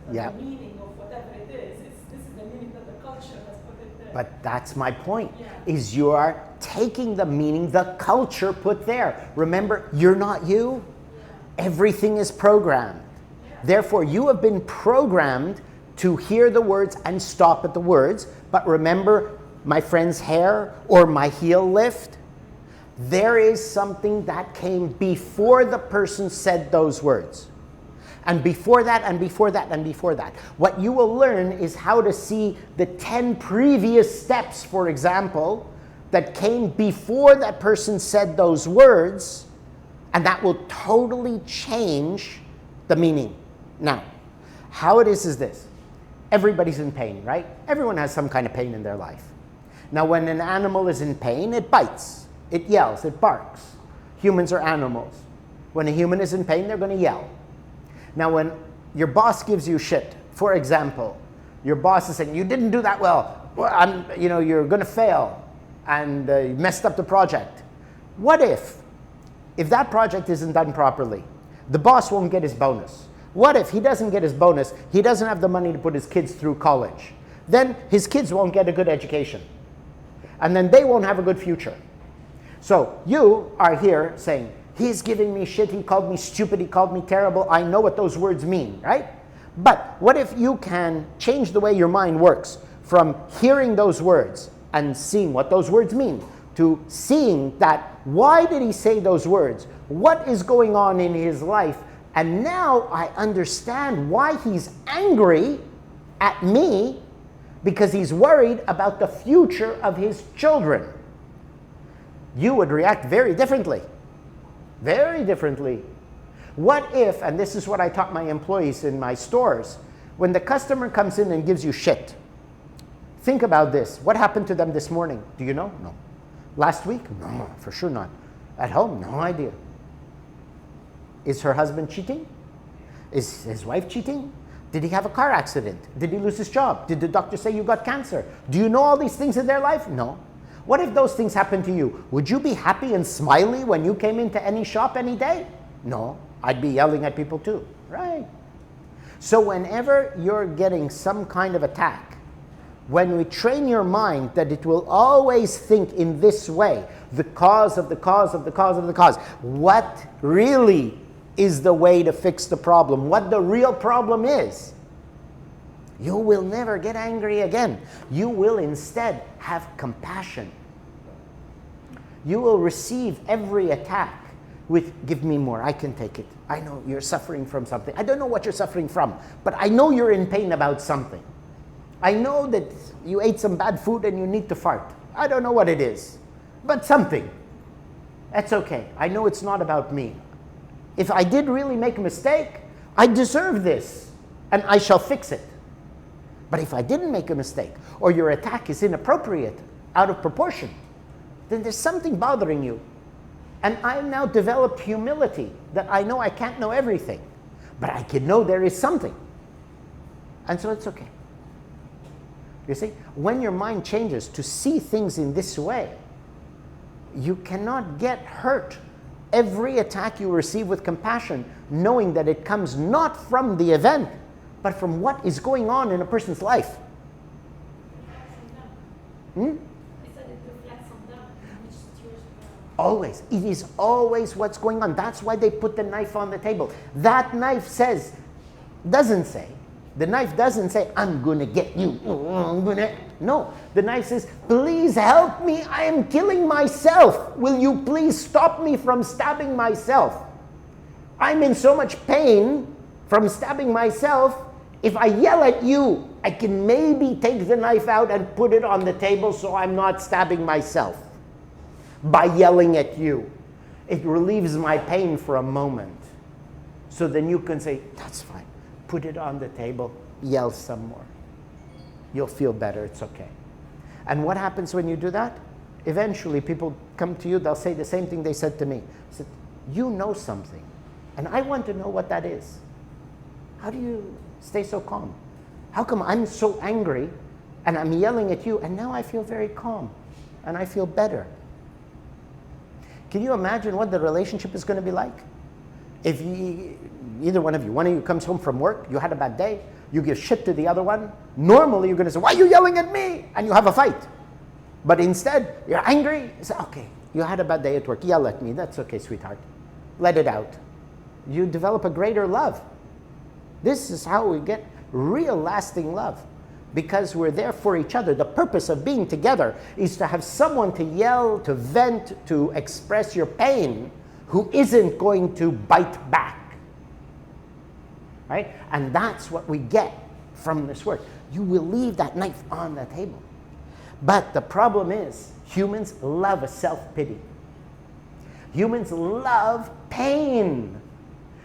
But Yeah. the meaning of whatever it is, this is the meaning that the culture has put it there. But that's my point, Yeah. is you are taking the meaning the culture put there. Remember, you're not you. Everything is programmed. Therefore, you have been programmed to hear the words and stop at the words. But remember, my friend's hair or my heel lift, there is something that came before the person said those words. And before that, and before that, and before that. What you will learn is how to see the 10 previous steps, for example, that came before that person said those words, and that will totally change the meaning. Now, how it is this. Everybody's in pain, right? Everyone has some kind of pain in their life. Now, when an animal is in pain, it bites, it yells, it barks. Humans are animals. When a human is in pain, they're going to yell. Now, when your boss gives you shit, for example, your boss is saying, you didn't do that well, you're going to fail, and you messed up the project. What if that project isn't done properly? The boss won't get his bonus. What if he doesn't get his bonus, he doesn't have the money to put his kids through college? Then his kids won't get a good education. And then they won't have a good future. So you are here saying, he's giving me shit, he called me stupid, he called me terrible, I know what those words mean, right? But what if you can change the way your mind works from hearing those words and seeing what those words mean to seeing that, why did he say those words? What is going on in his life? And now I understand why he's angry at me, because he's worried about the future of his children. You would react very differently. Very differently. What if, and this is what I taught my employees in my stores, when the customer comes in and gives you shit, think about this. What happened to them this morning? Do you know? No. Last week? No, for sure not. At home? No idea. Is her husband cheating? Is his wife cheating? Did he have a car accident? Did he lose his job? Did the doctor say you got cancer? Do you know all these things in their life? No. What if those things happened to you? Would you be happy and smiley when you came into any shop any day? No. I'd be yelling at people too. Right. So whenever you're getting some kind of attack, when we train your mind that it will always think in this way, the cause of the cause of the cause of the cause, what really is the way to fix the problem, what the real problem is, you will never get angry again. You will instead have compassion. You will receive every attack with, give me more, I can take it. I know you're suffering from something. I don't know what you're suffering from, but I know you're in pain about something. I know that you ate some bad food and you need to fart. I don't know what it is, but something. That's okay. I know it's not about me. If I did really make a mistake, I deserve this, and I shall fix it. But if I didn't make a mistake, or your attack is inappropriate, out of proportion, then there's something bothering you. And I've now developed humility, that I know I can't know everything, but I can know there is something. And so it's okay. You see, when your mind changes to see things in this way, you cannot get hurt. Every attack you receive with compassion, knowing that it comes not from the event, but from what is going on in a person's life. Always. It is always what's going on. That's why they put the knife on the table. That knife doesn't say, I'm going to get you. No, the knife says, please help me. I am killing myself. Will you please stop me from stabbing myself? I'm in so much pain from stabbing myself. If I yell at you, I can maybe take the knife out and put it on the table so I'm not stabbing myself by yelling at you. It relieves my pain for a moment. So then you can say, that's fine. Put it on the table, yell some more. You'll feel better, it's okay. And what happens when you do that? Eventually people come to you, they'll say the same thing they said to me. They said, you know something, and I want to know what that is. How do you stay so calm? How come I'm so angry and I'm yelling at you, and now I feel very calm and I feel better? Can you imagine what the relationship is going to be like? If either one of you comes home from work, you had a bad day, you give shit to the other one, normally you're going to say, why are you yelling at me? And you have a fight. But instead, you're angry, you say, okay, you had a bad day at work, yell at me, that's okay, sweetheart. Let it out. You develop a greater love. This is how we get real lasting love, because we're there for each other. The purpose of being together is to have someone to yell, to vent, to express your pain, who isn't going to bite back. Right? And that's what we get from this work. You will leave that knife on the table. But the problem is, humans love self-pity. Humans love pain.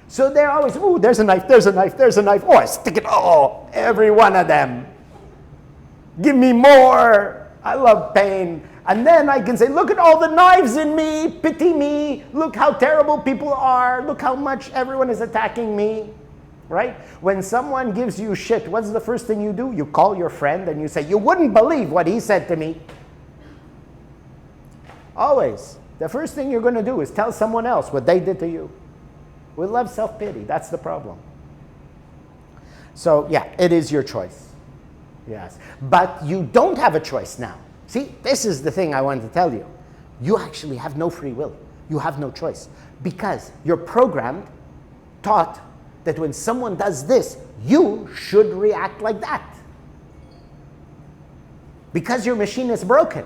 So they're always, ooh, there's a knife, there's a knife, there's a knife. Oh, I stick it, oh, every one of them. Give me more. I love pain. And then I can say, look at all the knives in me, pity me. Look how terrible people are. Look how much everyone is attacking me. Right? When someone gives you shit, what's the first thing you do? You call your friend and you say, you wouldn't believe what he said to me. Always. The first thing you're going to do is tell someone else what they did to you. We love self-pity. That's the problem. So, yeah, it is your choice. Yes. But you don't have a choice now. See, this is the thing I wanted to tell you. You actually have no free will. You have no choice. Because you're programmed, taught, that when someone does this, you should react like that. Because your machine is broken.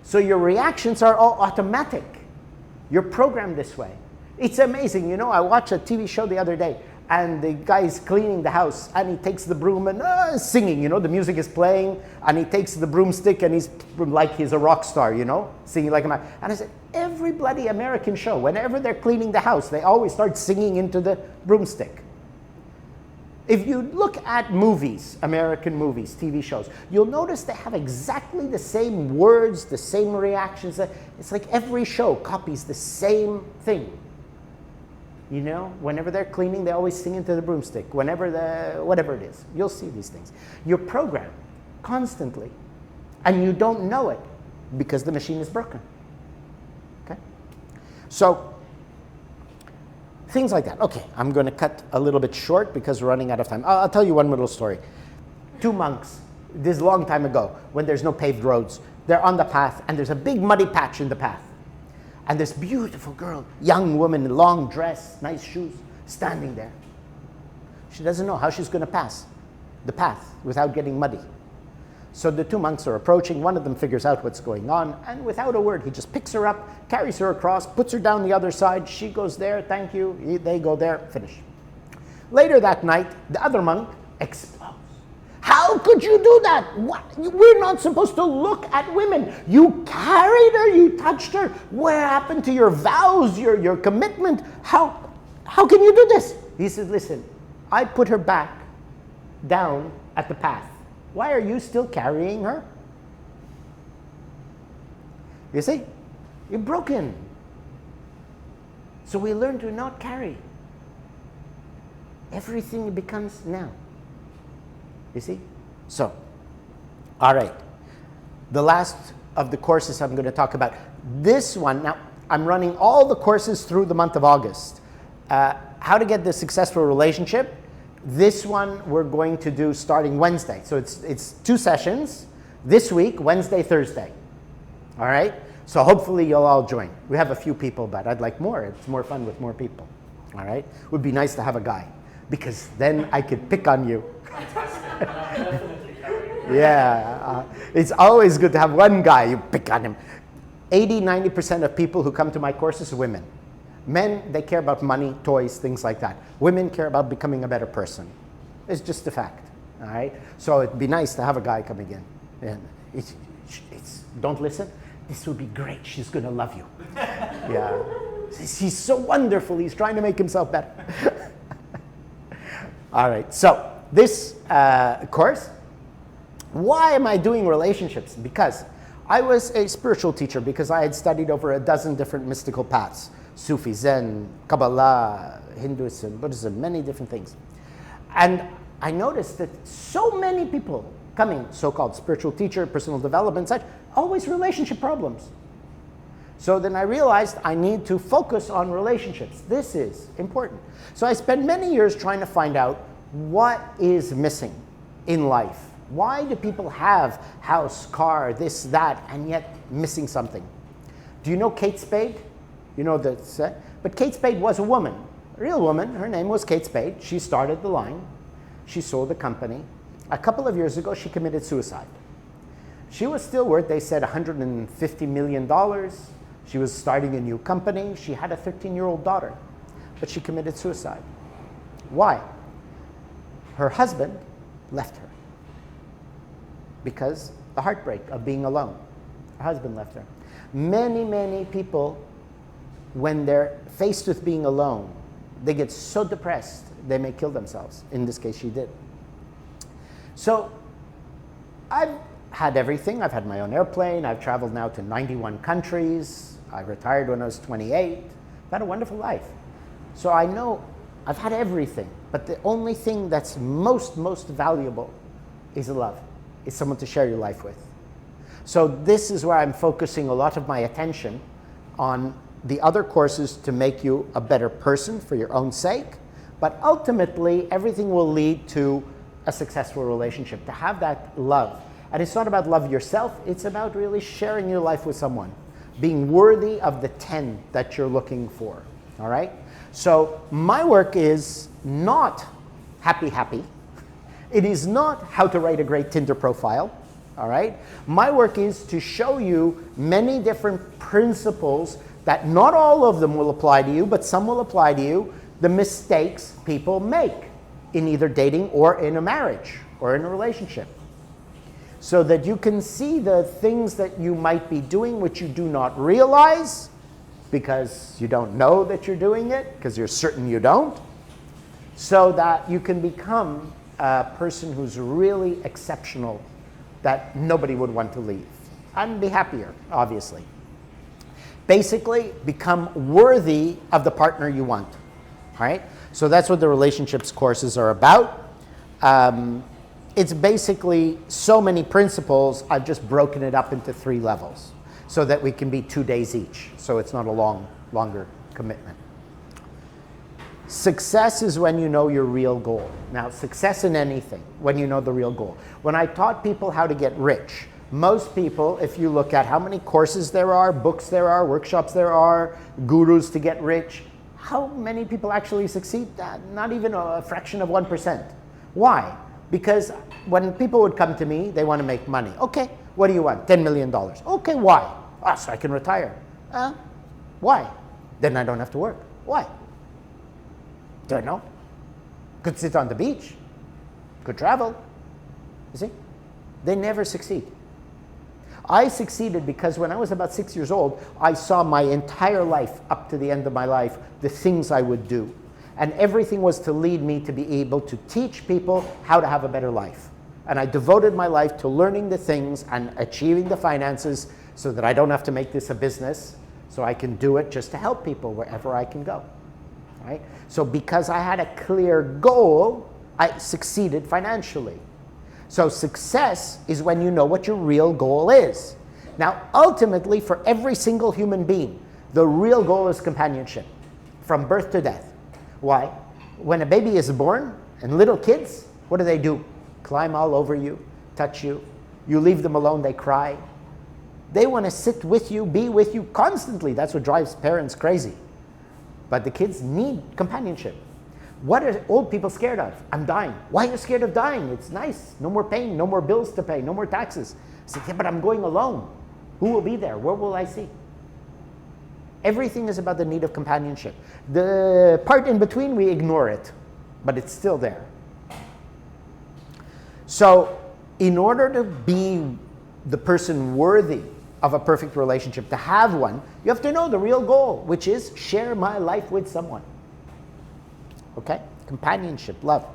So your reactions are all automatic. You're programmed this way. It's amazing. You know, I watched a TV show the other day, and the guy's cleaning the house, and he takes the broom and singing, you know, the music is playing, and he takes the broomstick, and he's like he's a rock star, you know, singing like a man. And I said, every bloody American show, whenever they're cleaning the house, they always start singing into the broomstick. If you look at movies, American movies, TV shows, you'll notice they have exactly the same words, the same reactions. It's like every show copies the same thing. You know, whenever they're cleaning, they always sing into the broomstick. Whenever whatever it is, you'll see these things. You're programmed constantly, and you don't know it because the machine is broken. Okay? So, things like that. Okay, I'm going to cut a little bit short because we're running out of time. I'll tell you one little story. Two monks, this long time ago, when there's no paved roads, they're on the path, and there's a big muddy patch in the path. And this beautiful girl, young woman, long dress, nice shoes, standing there. She doesn't know how she's going to pass the path without getting muddy. So the two monks are approaching. One of them figures out what's going on, and without a word, he just picks her up, carries her across, puts her down the other side. She goes there, thank you. They go there, finish. Later that night, the other monk explodes. How could you do that? What? We're not supposed to look at women. You carried her, you touched her. What happened to your vows, your commitment? How can you do this? He said, listen, I put her back down at the path. Why are you still carrying her? You see? You're broken. So we learn to not carry. Everything becomes now. You see? So, all right. The last of the courses I'm going to talk about. This one, now I'm running all the courses through the month of August. How to get the successful relationship. This one we're going to do starting Wednesday. So it's 2 sessions this week, Wednesday, Thursday. All right? So hopefully you'll all join. We have a few people, but I'd like more. It's more fun with more people. All right? It would be nice to have a guy, because then I could pick on you. Yeah, it's always good to have one guy, you pick on him. 80-90% of people who come to my courses are women. Men, they care about money, toys, things like that. Women care about becoming a better person. It's just a fact, all right? So it'd be nice to have a guy coming in. And don't listen. This would be great. She's going to love you. Yeah. He's so wonderful. He's trying to make himself better. All right. So this course, why am I doing relationships? Because I was a spiritual teacher, because I had studied over a dozen different mystical paths. Sufi, Zen, Kabbalah, Hinduism, Buddhism, many different things. And I noticed that so many people coming, so-called spiritual teacher, personal development, such, always relationship problems. So then I realized I need to focus on relationships. This is important. So I spent many years trying to find out what is missing in life. Why do people have house, car, this, that, and yet missing something? Do you know Kate Spade? You know that, but Kate Spade was a woman, a real woman. Her name was Kate Spade. She started the line. She sold the company. A couple of years ago, she committed suicide. She was still worth, they said, $150 million. She was starting a new company. She had a 13-year-old daughter, but she committed suicide. Why? Her husband left her because the heartbreak of being alone. Her husband left her. Many, many people, when they're faced with being alone, they get so depressed, they may kill themselves. In this case, she did. So I've had everything. I've had my own airplane. I've traveled now to 91 countries. I retired when I was 28. I've had a wonderful life. So I know I've had everything, but the only thing that's most valuable is love, is someone to share your life with. So this is where I'm focusing a lot of my attention on the other courses to make you a better person for your own sake, but ultimately everything will lead to a successful relationship, to have that love. And it's not about love yourself, it's about really sharing your life with someone, being worthy of the 10 that you're looking for, all right? So my work is not happy. It is not how to write a great Tinder profile, all right? My work is to show you many different principles that not all of them will apply to you, but some will apply to you, the mistakes people make in either dating or in a marriage or in a relationship. So that you can see the things that you might be doing which you do not realize because you don't know that you're doing it, because you're certain you don't, so that you can become a person who's really exceptional that nobody would want to leave and be happier, obviously. Basically, become worthy of the partner you want, all right? So that's what the relationships courses are about. It's basically so many principles. I've just broken it up into 3 levels so that we can be 2 days each, so it's not a longer commitment. Success is when you know your real goal. Now, success in anything, when you know the real goal. When I taught people how to get rich, most people, if you look at how many courses there are, books there are, workshops there are, gurus to get rich, how many people actually succeed? Not even a fraction of 1%. Why? Because when people would come to me, they want to make money. Okay, what do you want? $10 million. Okay, why? So I can retire. Why? Then I don't have to work. Why? Don't know. Could sit on the beach. Could travel. You see? They never succeed. I succeeded because when I was about 6 years old, I saw my entire life, up to the end of my life, the things I would do. And everything was to lead me to be able to teach people how to have a better life. And I devoted my life to learning the things and achieving the finances so that I don't have to make this a business, so I can do it just to help people wherever I can go. Right? So because I had a clear goal, I succeeded financially. So success is when you know what your real goal is. Now, ultimately, for every single human being, the real goal is companionship, from birth to death. Why? When a baby is born, and little kids, what do? Climb all over you, touch you. You leave them alone, they cry. They want to sit with you, be with you constantly. That's what drives parents crazy. But the kids need companionship. What are old people scared of? I'm dying. Why are you scared of dying? It's nice. No more pain, no more bills to pay, no more taxes. I said, yeah, but I'm going alone. Who will be there? Where will I see? Everything is about the need of companionship. The part in between, we ignore it, but it's still there. So in order to be the person worthy of a perfect relationship, to have one, you have to know the real goal, which is share my life with someone. Okay? Companionship, love,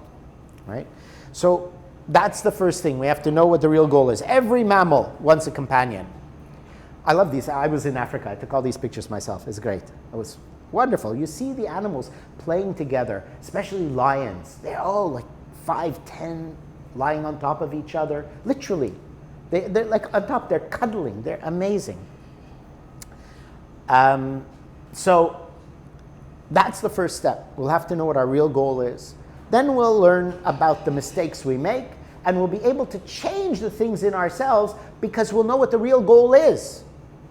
right? So that's the first thing. We have to know what the real goal is. Every mammal wants a companion. I love these. I was in Africa. I took all these pictures myself. It's great. It was wonderful. You see the animals playing together, especially lions. They're all like 5, 10, lying on top of each other. Literally. They're like on top. They're cuddling. They're amazing. So that's the first step. We'll have to know what our real goal is. Then we'll learn about the mistakes we make, and we'll be able to change the things in ourselves because we'll know what the real goal is.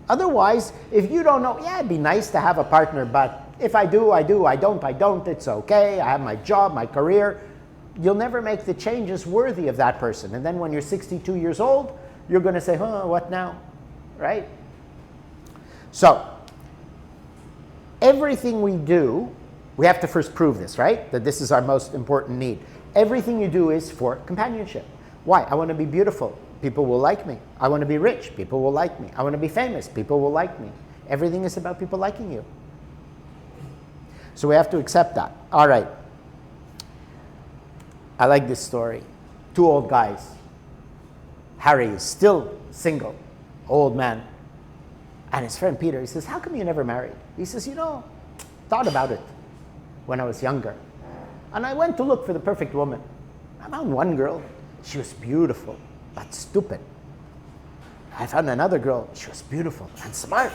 Otherwise, if you don't know, yeah, it'd be nice to have a partner, but if I do, I do. I don't, it's okay. I have my job, my career. You'll never make the changes worthy of that person. And then when you're 62 years old, you're going to say, what now? Right? So, everything we do, we have to first prove this, right? That this is our most important need. Everything you do is for companionship. Why? I want to be beautiful. People will like me. I want to be rich. People will like me. I want to be famous. People will like me. Everything is about people liking you. So we have to accept that. All right. I like this story. Two old guys. Harry is still single, old man. And his friend Peter, he says, how come you never married? He says, thought about it when I was younger. And I went to look for the perfect woman. I found one girl. She was beautiful, but stupid. I found another girl. She was beautiful and smart,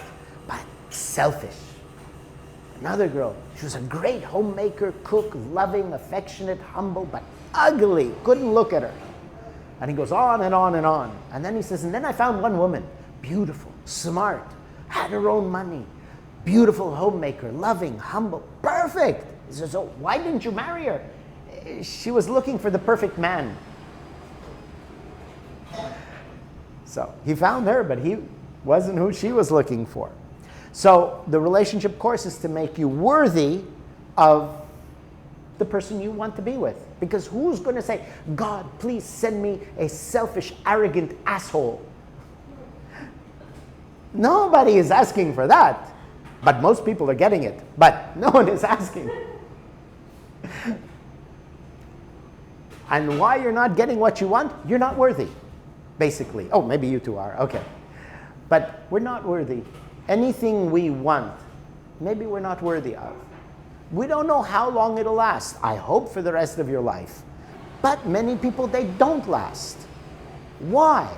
but selfish. Another girl. She was a great homemaker, cook, loving, affectionate, humble, but ugly. Couldn't look at her. And he goes on and on and on. And then he says, and then I found one woman. Beautiful, smart, had her own money, beautiful homemaker, loving, humble, perfect. He says, so why didn't you marry her? She was looking for the perfect man. So he found her, but he wasn't who she was looking for. So the relationship course is to make you worthy of the person you want to be with. Because who's going to say, God, please send me a selfish, arrogant asshole? Nobody is asking for that. But most people are getting it. But no one is asking. And why you're not getting what you want? You're not worthy, basically. Oh, maybe you two are. Okay. But we're not worthy. Anything we want, maybe we're not worthy of. We don't know how long it'll last. I hope for the rest of your life. But many people, they don't last. Why?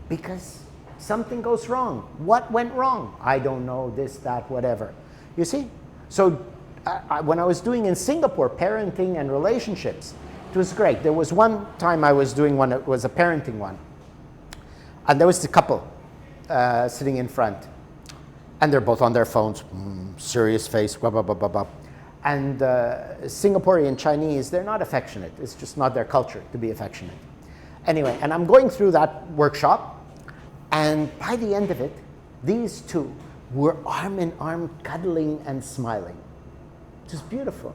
Because something goes wrong. What went wrong? I don't know, this, that, whatever. You see? So when I was doing in Singapore, parenting and relationships, it was great. There was one time I was doing one, it was a parenting one. And there was the couple sitting in front. And they're both on their phones, serious face, blah, blah, blah, blah, blah. And Singaporean Chinese, they're not affectionate. It's just not their culture to be affectionate. Anyway, and I'm going through that workshop. And by the end of it, these two were arm in arm, cuddling and smiling. Just beautiful.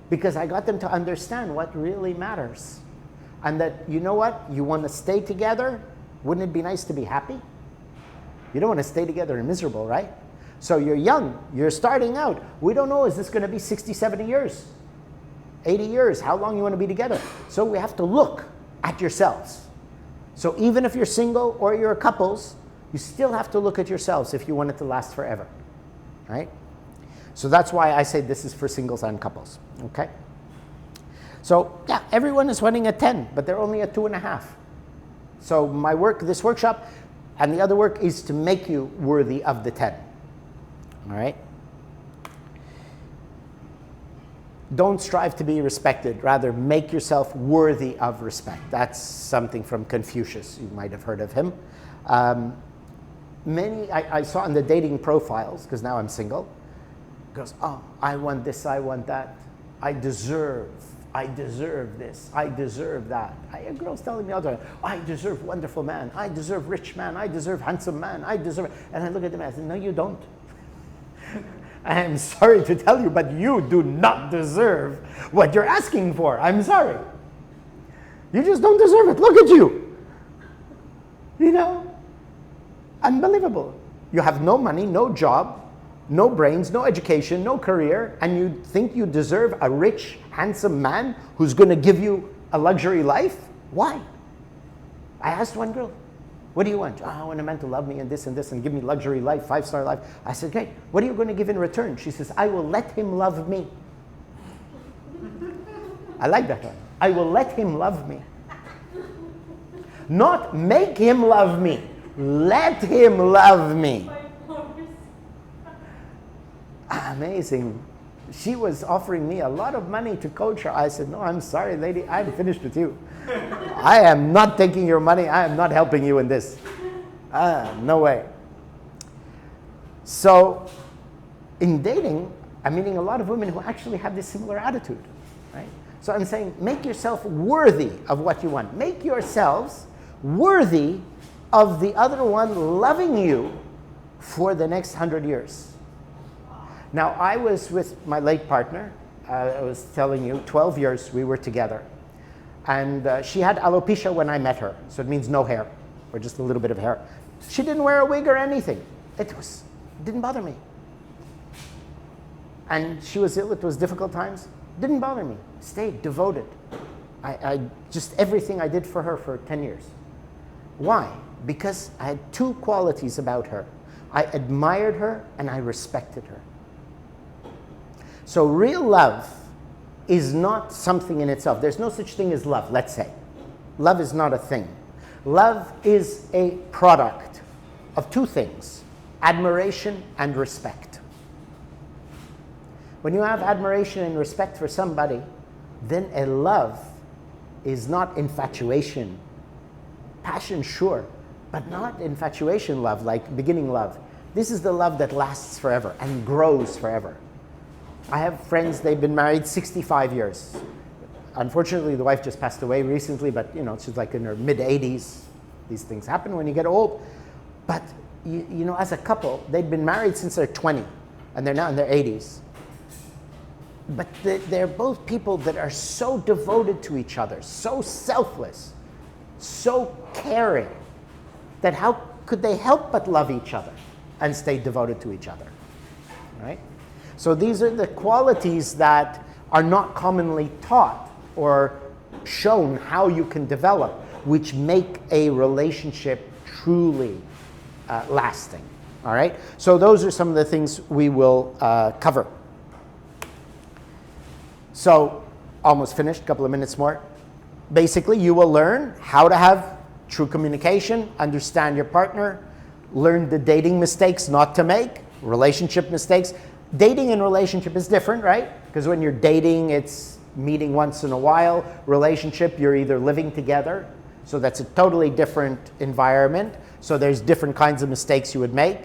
Because I got them to understand what really matters. And that, you know what? You want to stay together? Wouldn't it be nice to be happy? You don't want to stay together and miserable, right? So you're young. You're starting out. We don't know, is this going to be 60, 70 years? 80 years? How long you want to be together? So we have to look at yourselves. So even if you're single or you're couples, you still have to look at yourselves if you want it to last forever, right? So that's why I say this is for singles and couples, okay? So yeah, everyone is running at 10, but they're only at 2.5. So my work, this workshop, and the other work is to make you worthy of the 10, all right? Don't strive to be respected. Rather, make yourself worthy of respect. That's something from Confucius. You might have heard of him. I saw in the dating profiles, because now I'm single, goes, oh, I want this, I want that. I deserve this, I deserve that. I hear girls telling me all the time, I deserve wonderful man, I deserve rich man, I deserve handsome man, I deserve, and I look at them and I say, no, you don't. I am sorry to tell you, but you do not deserve what you're asking for. I'm sorry. You just don't deserve it. Look at you. You know? Unbelievable. You have no money, no job, no brains, no education, no career, and you think you deserve a rich, handsome man who's going to give you a luxury life? Why? I asked one girl, what do you want? Oh, I want a man to love me and this and give me luxury life, 5-star life. I said, great. What are you going to give in return? She says, I will let him love me. I like that one. I will let him love me. Not make him love me. Let him love me. amazing. She was offering me a lot of money to coach her. I said, no, I'm sorry, lady, I'm finished with you. I am not taking your money. I am not helping you in this. No way. So in dating, I'm meeting a lot of women who actually have this similar attitude, right? So I'm saying, make yourself worthy of what you want. Make yourselves worthy of the other one loving you for the next 100 years. Now, I was with my late partner. I was telling you, 12 years we were together. And she had alopecia when I met her. So it means no hair, or just a little bit of hair. She didn't wear a wig or anything. It didn't bother me. And she was ill. It was difficult times. Didn't bother me. Stayed devoted. I just everything I did for her for 10 years. Why? Because I had two qualities about her. I admired her and I respected her. So real love is not something in itself. There's no such thing as love, let's say. Love is not a thing. Love is a product of two things: admiration and respect. When you have admiration and respect for somebody, then a love is not infatuation. Passion, sure, but not infatuation love, like beginning love. This is the love that lasts forever and grows forever. I have friends, they've been married 65 years. Unfortunately, the wife just passed away recently, but you know, she's like in her mid-80s. These things happen when you get old. But you know, as a couple, they'd been married since they're 20, and they're now in their 80s. But they're both people that are so devoted to each other, so selfless, so caring, that how could they help but love each other and stay devoted to each other, right? So these are the qualities that are not commonly taught or shown how you can develop, which make a relationship truly lasting, all right? So those are some of the things we will cover. So almost finished, a couple of minutes more. Basically, you will learn how to have true communication, understand your partner, learn the dating mistakes not to make, relationship mistakes. Dating and relationship is different, right? Because when you're dating, it's meeting once in a while. Relationship, you're either living together. So that's a totally different environment. So there's different kinds of mistakes you would make.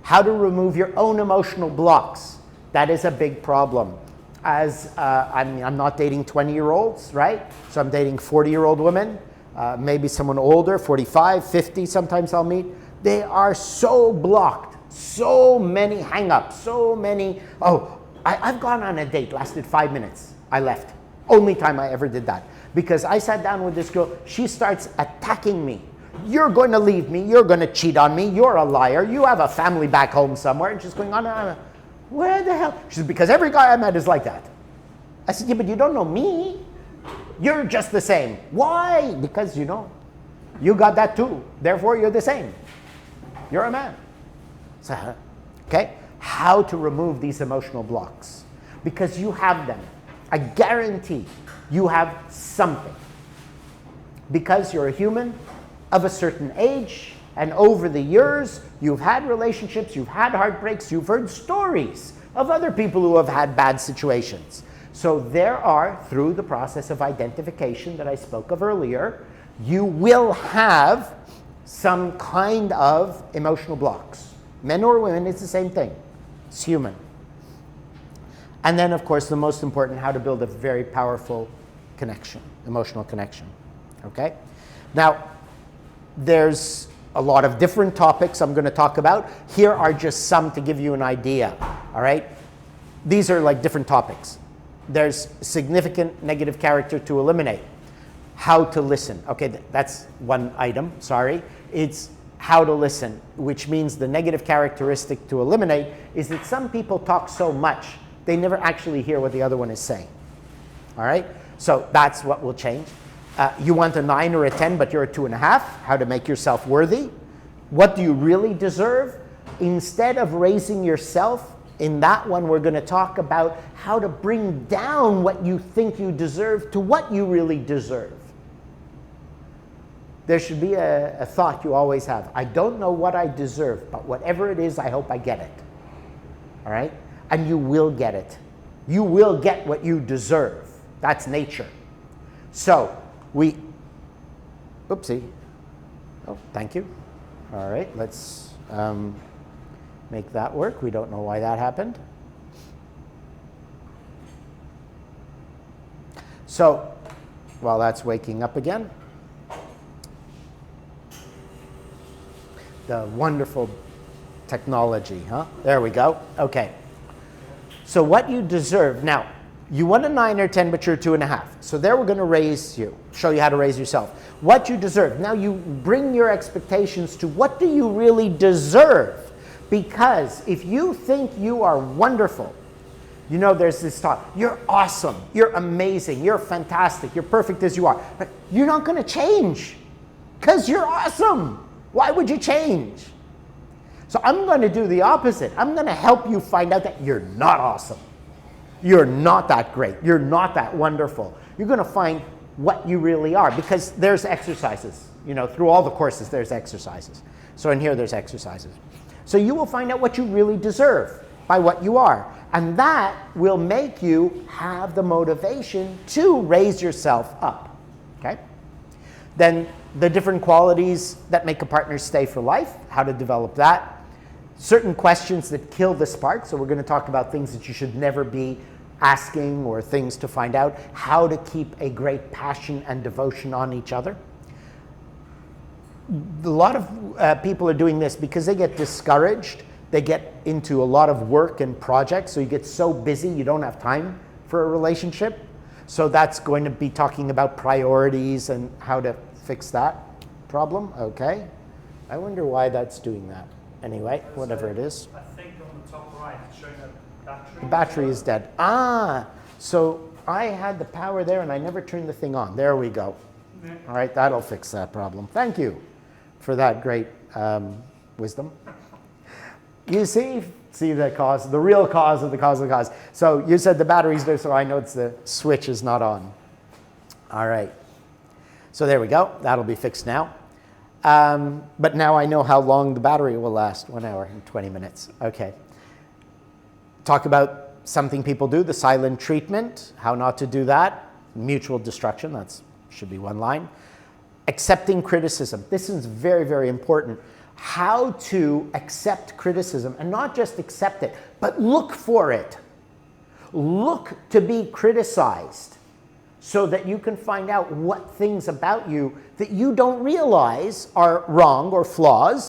How to remove your own emotional blocks. That is a big problem. As I'm not dating 20-year-olds, right? So I'm dating 40-year-old women, maybe someone older, 45, 50, sometimes I'll meet. They are so blocked. So many hang-ups, so many, I've gone on a date, lasted 5 minutes, I left. Only time I ever did that. Because I sat down with this girl, she starts attacking me. You're going to leave me, you're going to cheat on me, you're a liar, you have a family back home somewhere, and she's going on and on. Where the hell? She said, because every guy I met is like that. I said, yeah, but you don't know me. You're just the same. Why? Because you know, you got that too. Therefore, you're the same. You're a man. So, okay, how to remove these emotional blocks? Because you have them. I guarantee you have something. Because you're a human of a certain age, and over the years, you've had relationships, you've had heartbreaks, you've heard stories of other people who have had bad situations. So there are, through the process of identification that I spoke of earlier, you will have some kind of emotional blocks. Men or women, it's the same thing. It's human. And then, of course, the most important, how to build a very powerful connection, emotional connection, okay? Now, there's a lot of different topics I'm going to talk about. Here are just some to give you an idea, all right? These are like different topics. There's significant negative character to eliminate. How to listen. Okay, that's one item, sorry. It's how to listen, which means the negative characteristic to eliminate is that some people talk so much, they never actually hear what the other one is saying, all right? So that's what will change. You want a 9 or a 10, but you're a 2.5. How to make yourself worthy. What do you really deserve? Instead of raising yourself, in that one we're going to talk about how to bring down what you think you deserve to what you really deserve. There should be a thought you always have. I don't know what I deserve, but whatever it is, I hope I get it. All right? and you will get it. You will get what you deserve. That's nature. So oopsie. Oh, thank you. All right, let's make that work. We don't know why that happened. So, while that's waking up again, the wonderful technology, huh? There we go. Okay. So what you deserve, now, you want a 9 or 10, but you're 2.5. So there we're going to raise you, show you how to raise yourself. What you deserve. Now you bring your expectations to what do you really deserve? Because if you think you are wonderful, you know, there's this talk, you're awesome, you're amazing, you're fantastic, you're perfect as you are. But you're not going to change because you're awesome. Why would you change? So I'm going to do the opposite. I'm going to help you find out that you're not awesome. You're not that great. You're not that wonderful. You're going to find what you really are, because there's exercises. You know, through all the courses, there's exercises. So in here, there's exercises. So you will find out what you really deserve by what you are. And that will make you have the motivation to raise yourself up. Okay? Then the different qualities that make a partner stay for life, how to develop that. Certain questions that kill the spark. So we're going to talk about things that you should never be asking, or things to find out. How to keep a great passion and devotion on each other. A lot of people are doing this because they get discouraged. They get into a lot of work and projects, so you get so busy you don't have time for a relationship. So that's going to be talking about priorities and how to fix that problem. Okay. I wonder why that's doing that. Anyway, whatever it is. I think on the top right, it's showing a battery. The battery is dead. Ah, so I had the power there and I never turned the thing on. There we go. Yeah. All right, that'll fix that problem. Thank you for that great wisdom. You see the cause, the real cause of the cause of the cause. So you said the battery's there, so I know it's the switch is not on. All right. So there we go. That'll be fixed now. But now I know how long the battery will last. 1 hour and 20 minutes. Okay. Talk about something people do, the silent treatment, how not to do that. Mutual destruction, that should be one line. Accepting criticism. This is very, very important. How to accept criticism, and not just accept it, but look for it. Look to be criticized so that you can find out what things about you that you don't realize are wrong or flaws,